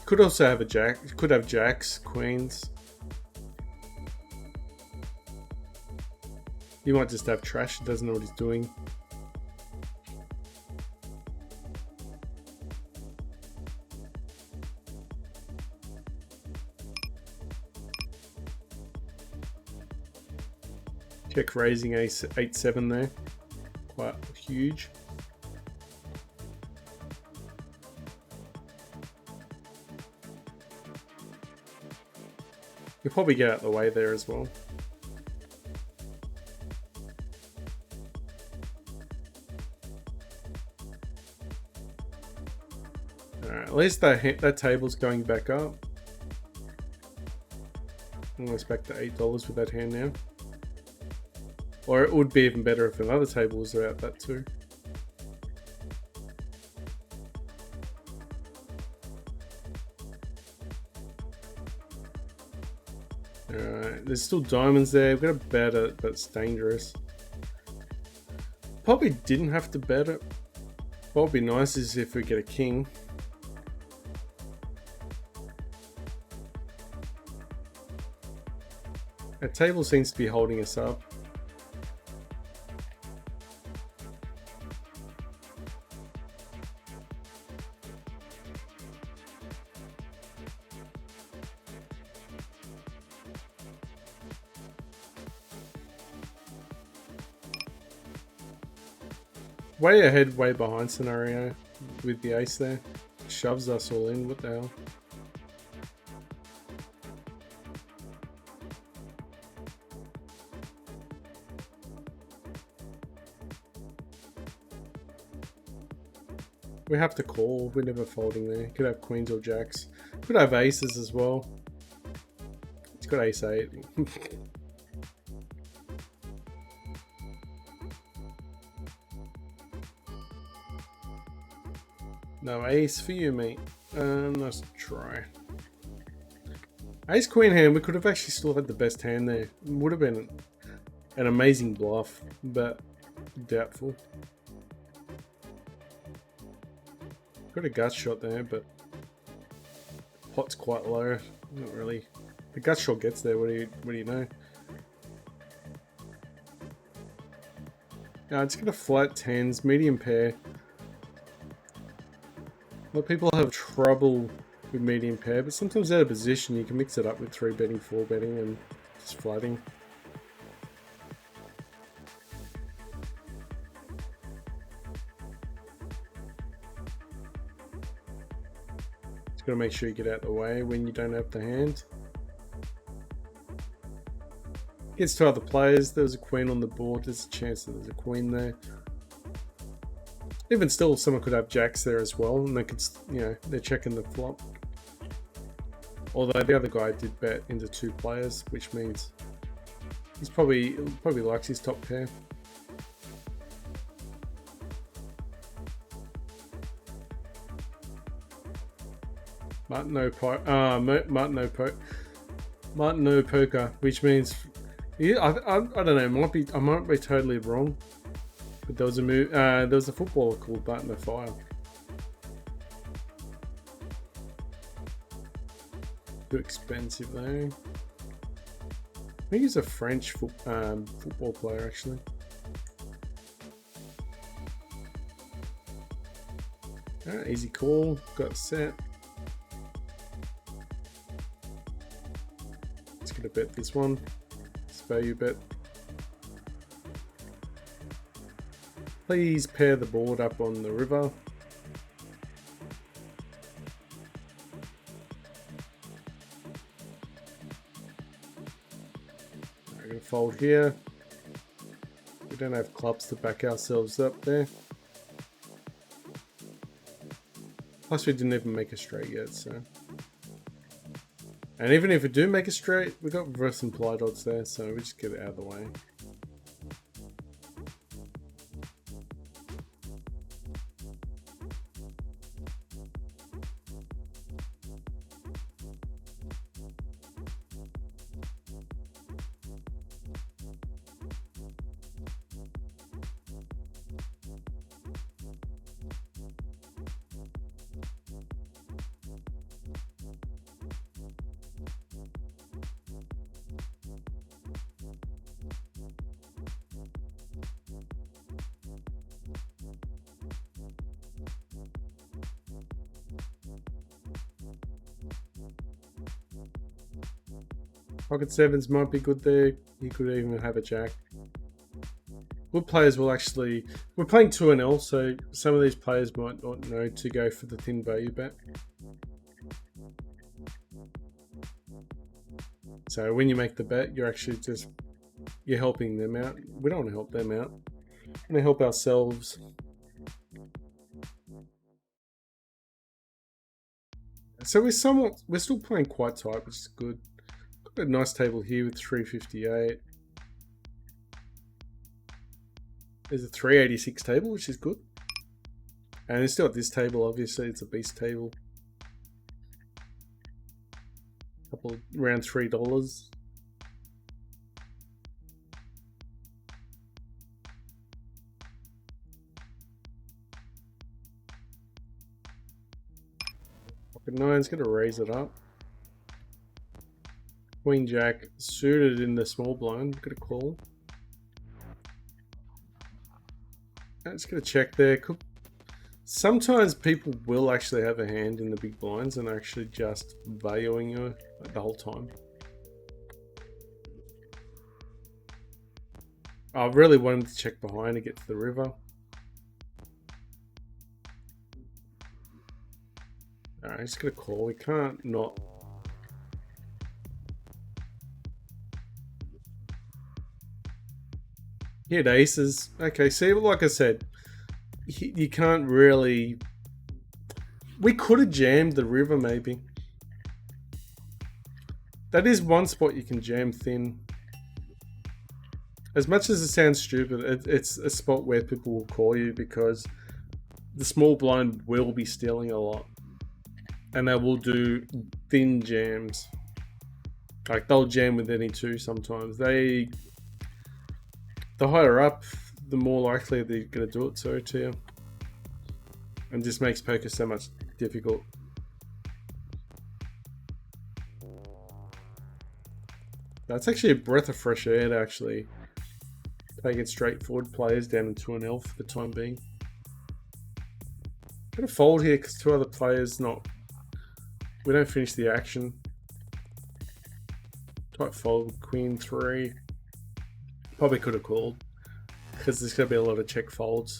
Could also have a jack. Could have jacks, queens. He might just have trash. He doesn't know what he's doing. Check raising ace 8-7 there. Quite huge. You'll probably get out of the way there as well. Alright, at least that table's going back up. Almost back to $8 with that hand now. Or it would be even better if another table was about that too. Alright, there's still diamonds there. We've got to bet it, but it's dangerous. Probably didn't have to bet it. What would be nice is if we get a king. Our table seems to be holding us up. Way ahead, way behind scenario with the ace there. Shoves us all in, what the hell. We have to call. We're never folding there. Could have queens or jacks. Could have aces as well. It's got ace 8. No ace for you, mate. Let's try. Ace queen hand, we could have actually still had the best hand there. It would have been an amazing bluff, but doubtful. Got a gut shot there, but pot's quite low. Not really. The gut shot gets there. What do you know? It's got a flat tens, medium pair. A lot of people have trouble with medium pair, but sometimes out of position you can mix it up with 3-betting, 4-betting, and just flatting. Just gotta make sure you get out of the way when you don't have the hand. Gets to other players. There's a queen on the board. There's a chance that there's a queen there. Even still, someone could have jacks there as well, and they could, they're checking the flop. Although the other guy did bet into 2 players, which means he's probably likes his top pair. Martin no poker, which means I don't know. I might be totally wrong, but there was a there was a footballer called Martin no fire. Too expensive though. I think he's a French football player actually. Easy call, got set. Let's get a bet this one. It's value bet. Please pair the board up on the river. I'm going to fold here. We don't have clubs to back ourselves up there. Plus we didn't even make a straight yet, so. And even if we do make a straight, we got reverse implied odds there, so we just get it out of the way. Pocket sevens might be good there. He could even have a jack. Good players will actually... We're playing 2-0, so some of these players might not know to go for the thin value bet. So when you make the bet, you're actually just... You're helping them out. We don't want to help them out. We want to help ourselves. So we're still playing quite tight, which is good. Got a nice table here with 358. There's a 386 table, which is good. And it's still at this table, obviously, it's a beast table. Around $3. Pocket nine's gonna raise it up. Queen jack suited in the small blind, got a call. I'm just gonna check there. Sometimes people will actually have a hand in the big blinds and are actually just valuing you the whole time. I really wanted to check behind to get to the river. Alright, just gonna call. We can't not. He had aces. Okay, see, like I said, you can't really We could have jammed the river, maybe. That is one spot you can jam thin. As much as it sounds stupid, it's a spot where people will call you because the small blind will be stealing a lot. And they will do thin jams. Like, they'll jam with any two sometimes. The higher up, the more likely they're going to do it so to you. And just makes poker so much difficult. That's actually a breath of fresh air to actually taking straightforward players down into an L for the time being. Gonna fold here because two other players we don't finish the action. Tight fold, queen 3. Probably could have called because there's gonna be a lot of check folds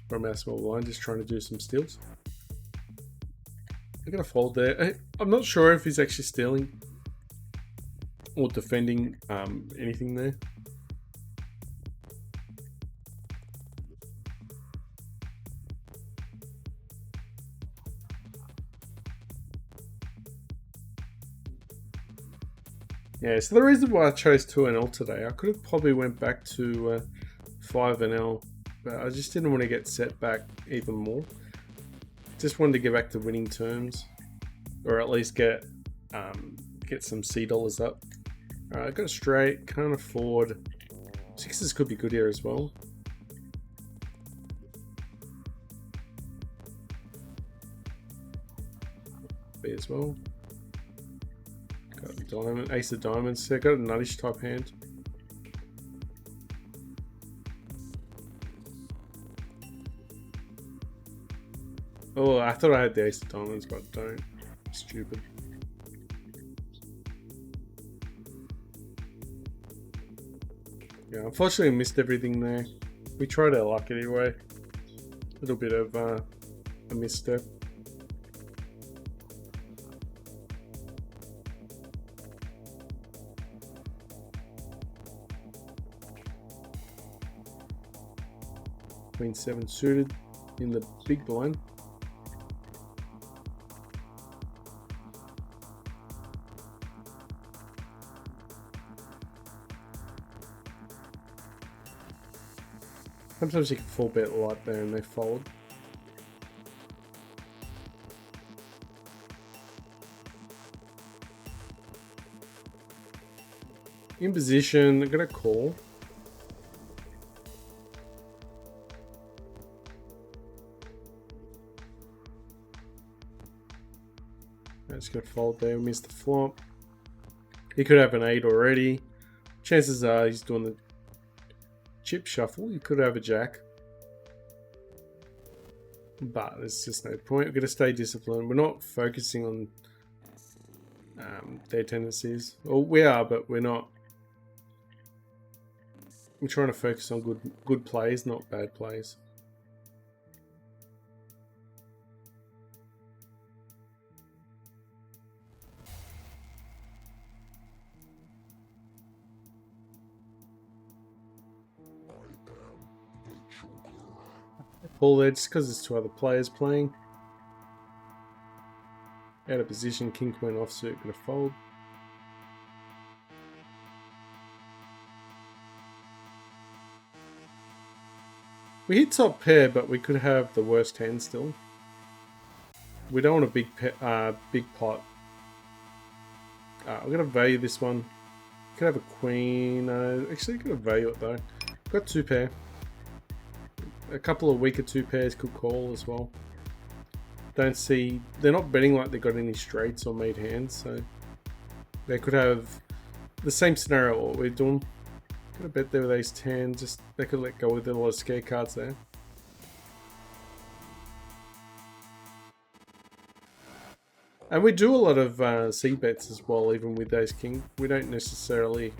from our small blind, just trying to do some steals. I'm gonna fold there. I'm not sure if he's actually stealing or defending anything there. Yeah, so the reason why I chose 2NL today, I could have probably went back to 5NL, but I just didn't want to get set back even more. Just wanted to get back to winning terms, or at least get some C dollars up. Alright, I got a straight, can't afford. Sixes could be good here as well. B as well. Got a diamond, ace of diamonds. So I got a nuttish type hand. Oh, I thought I had the ace of diamonds, but I don't. Stupid. Yeah, unfortunately I missed everything there. We tried our luck anyway. A little bit of a misstep. Queen 7 suited in the big blind. Sometimes you can full bet light there and they fold. In position, I'm gonna call. Just gonna fold there, miss the flop. He could have an 8 already. Chances are he's doing the chip shuffle. You could have a jack, but there's just no point. We're gonna stay disciplined. We're not focusing on their tendencies. Well, we are, but we're not. We're trying to focus on good plays, not bad plays. Pull there just because there's two other players playing. Out of position, king queen offsuit, gonna fold. We hit top pair, but we could have the worst hand still. We don't want a big pot. I'm gonna value this one. Could have a queen. Actually, gonna value it though. Got two pair. A couple of weaker two pairs could call as well. Don't see, they're not betting like they got any straights or made hands, so they could have the same scenario what we're doing. Could have bet there with ace 10, just they could let go with a lot of scare cards there. And we do a lot of C bets as well, even with ace king. We don't necessarily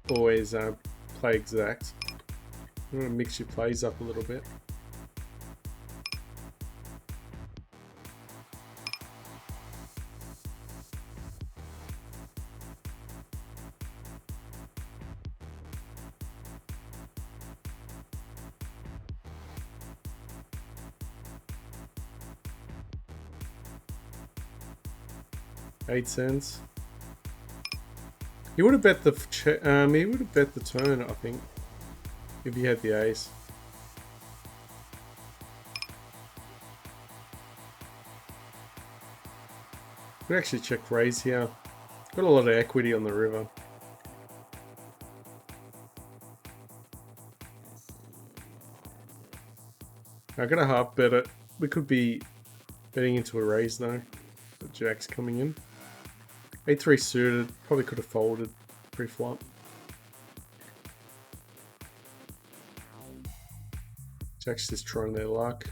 always play exact. You want to mix your plays up a little bit. 8 cents. He would have bet the he would have bet the turn, I think, if he had the ace. We actually check raise here. Got a lot of equity on the river. I'm gonna half bet it. We could be betting into a raise though. The jack's coming in. 8-3 suited. Probably could have folded pre-flop. Jack's just trying their luck.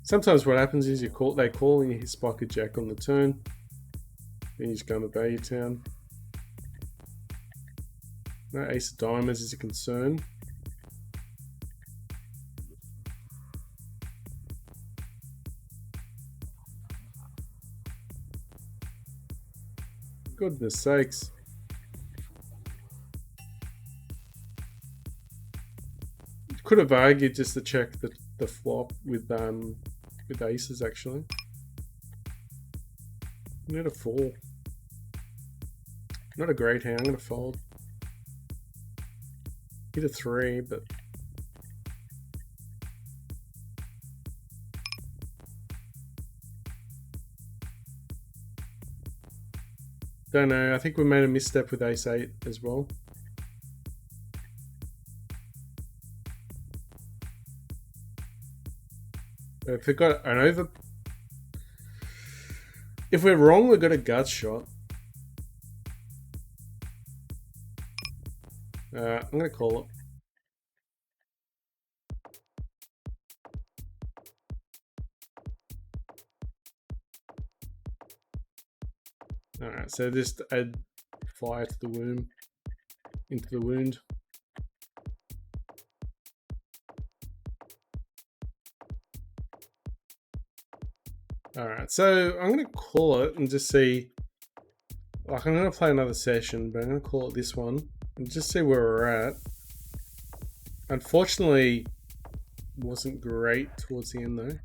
Sometimes what happens is they call and you spike a jack on the turn. Then you just go on the value town. No ace of diamonds is a concern. Goodness sakes. Could have argued just to check the flop with aces actually. Not a 4. Not a great hand. I'm gonna fold. Hit a 3, but don't know. I think we made a misstep with ace 8 as well. If we got an over, if we're wrong, we've got a gut shot. I'm gonna call it. Alright, so just add fire to the wound, into the wound. Alright, so I'm gonna call it and just see. Like, I'm gonna play another session, but I'm gonna call it this one and just see where we're at. Unfortunately, wasn't great towards the end though.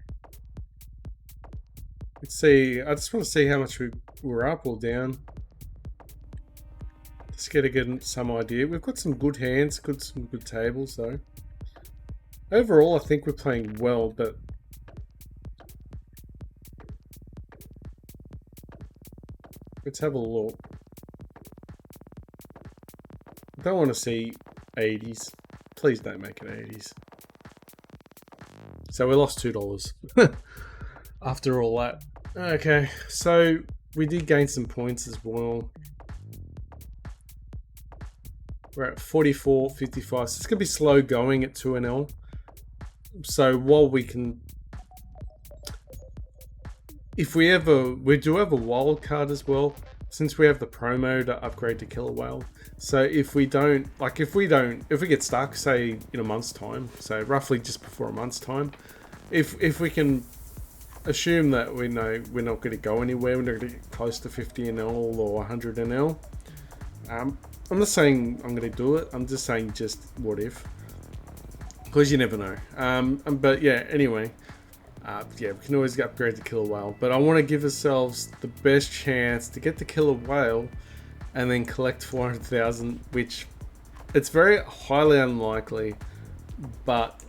Let's see. I just want to see how much we were up or down. Just get some idea. We've got some good hands, some good tables though. Overall, I think we're playing well, but let's have a look. I don't want to see 80s. Please don't make it 80s. So we lost $2 after all that. Okay, so we did gain some points as well. We're at 44.55, so it's going to be slow going at 2NL. So while we can, if we do have a wild card as well, since we have the promo to upgrade to Killer Whale. So if we get stuck, say in a month's time, so roughly just before a month's time, if we can assume that we know we're not going to go anywhere, we're not going to get close to 50 NL or 100 NL. I'm not saying I'm going to do it. I'm just saying just what if, because you never know. But yeah, anyway. Yeah, we can always upgrade to Killer Whale, but I want to give ourselves the best chance to get the Killer Whale and then collect 400,000, which it's very highly unlikely, but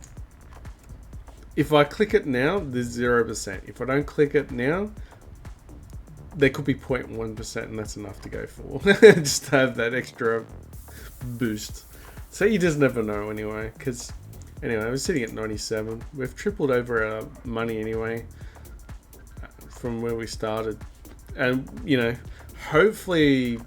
if I click it now, there's 0%. If I don't click it now, there could be 0.1%, and that's enough to go for. Just to have that extra boost. So you just never know anyway, because anyway, we're sitting at 97. We've tripled over our money anyway from where we started. And, you know, hopefully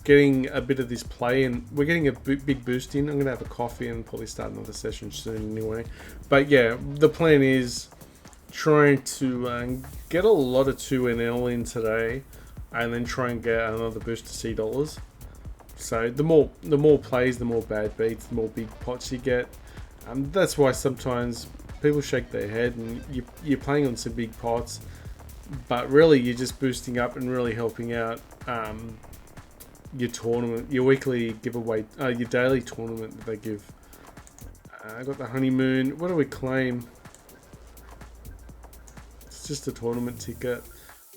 getting a bit of this play, and we're getting a big boost in. I'm going to have a coffee and probably start another session soon anyway. But yeah, the plan is trying to get a lot of 2NL in today and then try and get another boost to C dollars. So the more plays, the more bad beats, the more big pots you get. That's why sometimes people shake their head and you're playing on some big pots, but really you're just boosting up and really helping out your tournament, your weekly giveaway, your daily tournament that they give. I got the honeymoon. What do we claim? Let's just a tournament ticket.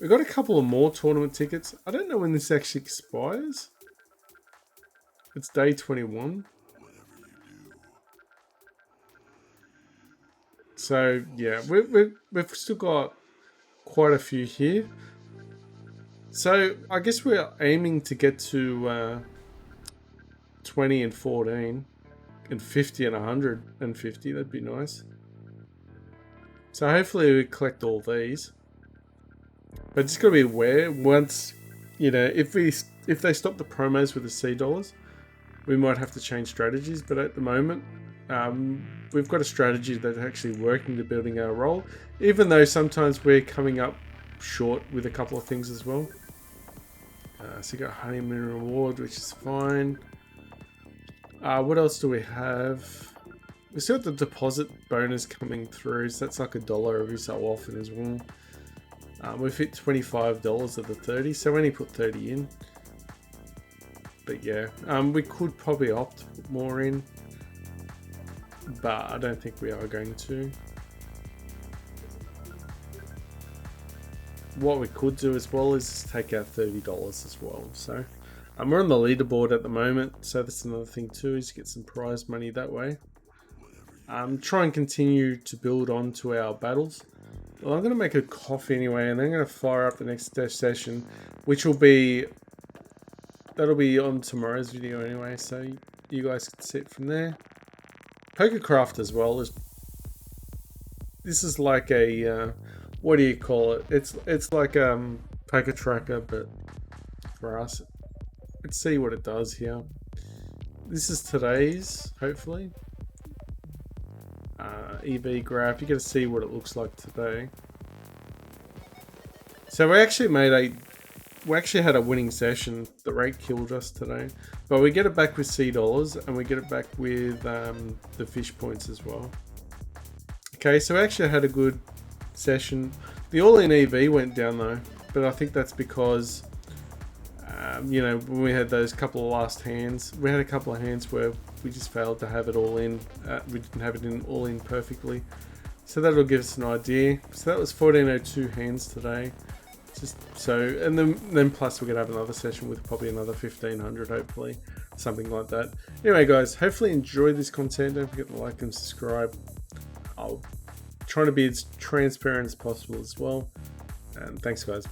We've got a couple of more tournament tickets. I don't know when this actually expires. It's day 21. So yeah, we've still got quite a few here. So I guess we're aiming to get to 20 and 14 and 50 and 150. That'd be nice. So hopefully we collect all these. But just gotta be aware, once, you know, if they stop the promos with the C dollars, we might have to change strategies. But at the moment, we've got a strategy that's actually working to building our role, even though sometimes we're coming up short with a couple of things as well. So you got honeymoon reward, which is fine. What else do we have? We still got the deposit bonus coming through, so that's like $1 every so often as well. We've hit $25 of the 30, so we only put 30 in. But yeah, we could probably opt to put more in, but I don't think we are going to. What we could do as well is take out $30 as well. So we're on the leaderboard at the moment, so that's another thing too, is get some prize money that way. Try and continue to build on to our battles. Well, I'm going to make a coffee anyway, and then I'm going to fire up the next session, which will be, that'll be on tomorrow's video anyway, so you guys can see it from there. PokerCraft as well is, this is like a, what do you call it? It's like Poker Tracker, but for us. Let's see what it does here. This is today's, hopefully. EV graph, you get to see what it looks like today. So we actually had a winning session. The rate killed us today, but we get it back with C dollars, and we get it back with the fish points as well. Okay, so we actually had a good session. The all-in EV went down though, but I think that's because you know, when we had those couple of last hands, we had a couple of hands where we just failed to have it all in. We didn't have it in all in perfectly, so that'll give us an idea. So that was 1402 hands today. Just so, and then plus we're gonna have another session with probably another 1500, hopefully, something like that. Anyway, guys, hopefully you enjoyed this content. Don't forget to like and subscribe. I'll try to be as transparent as possible as well. And thanks, guys.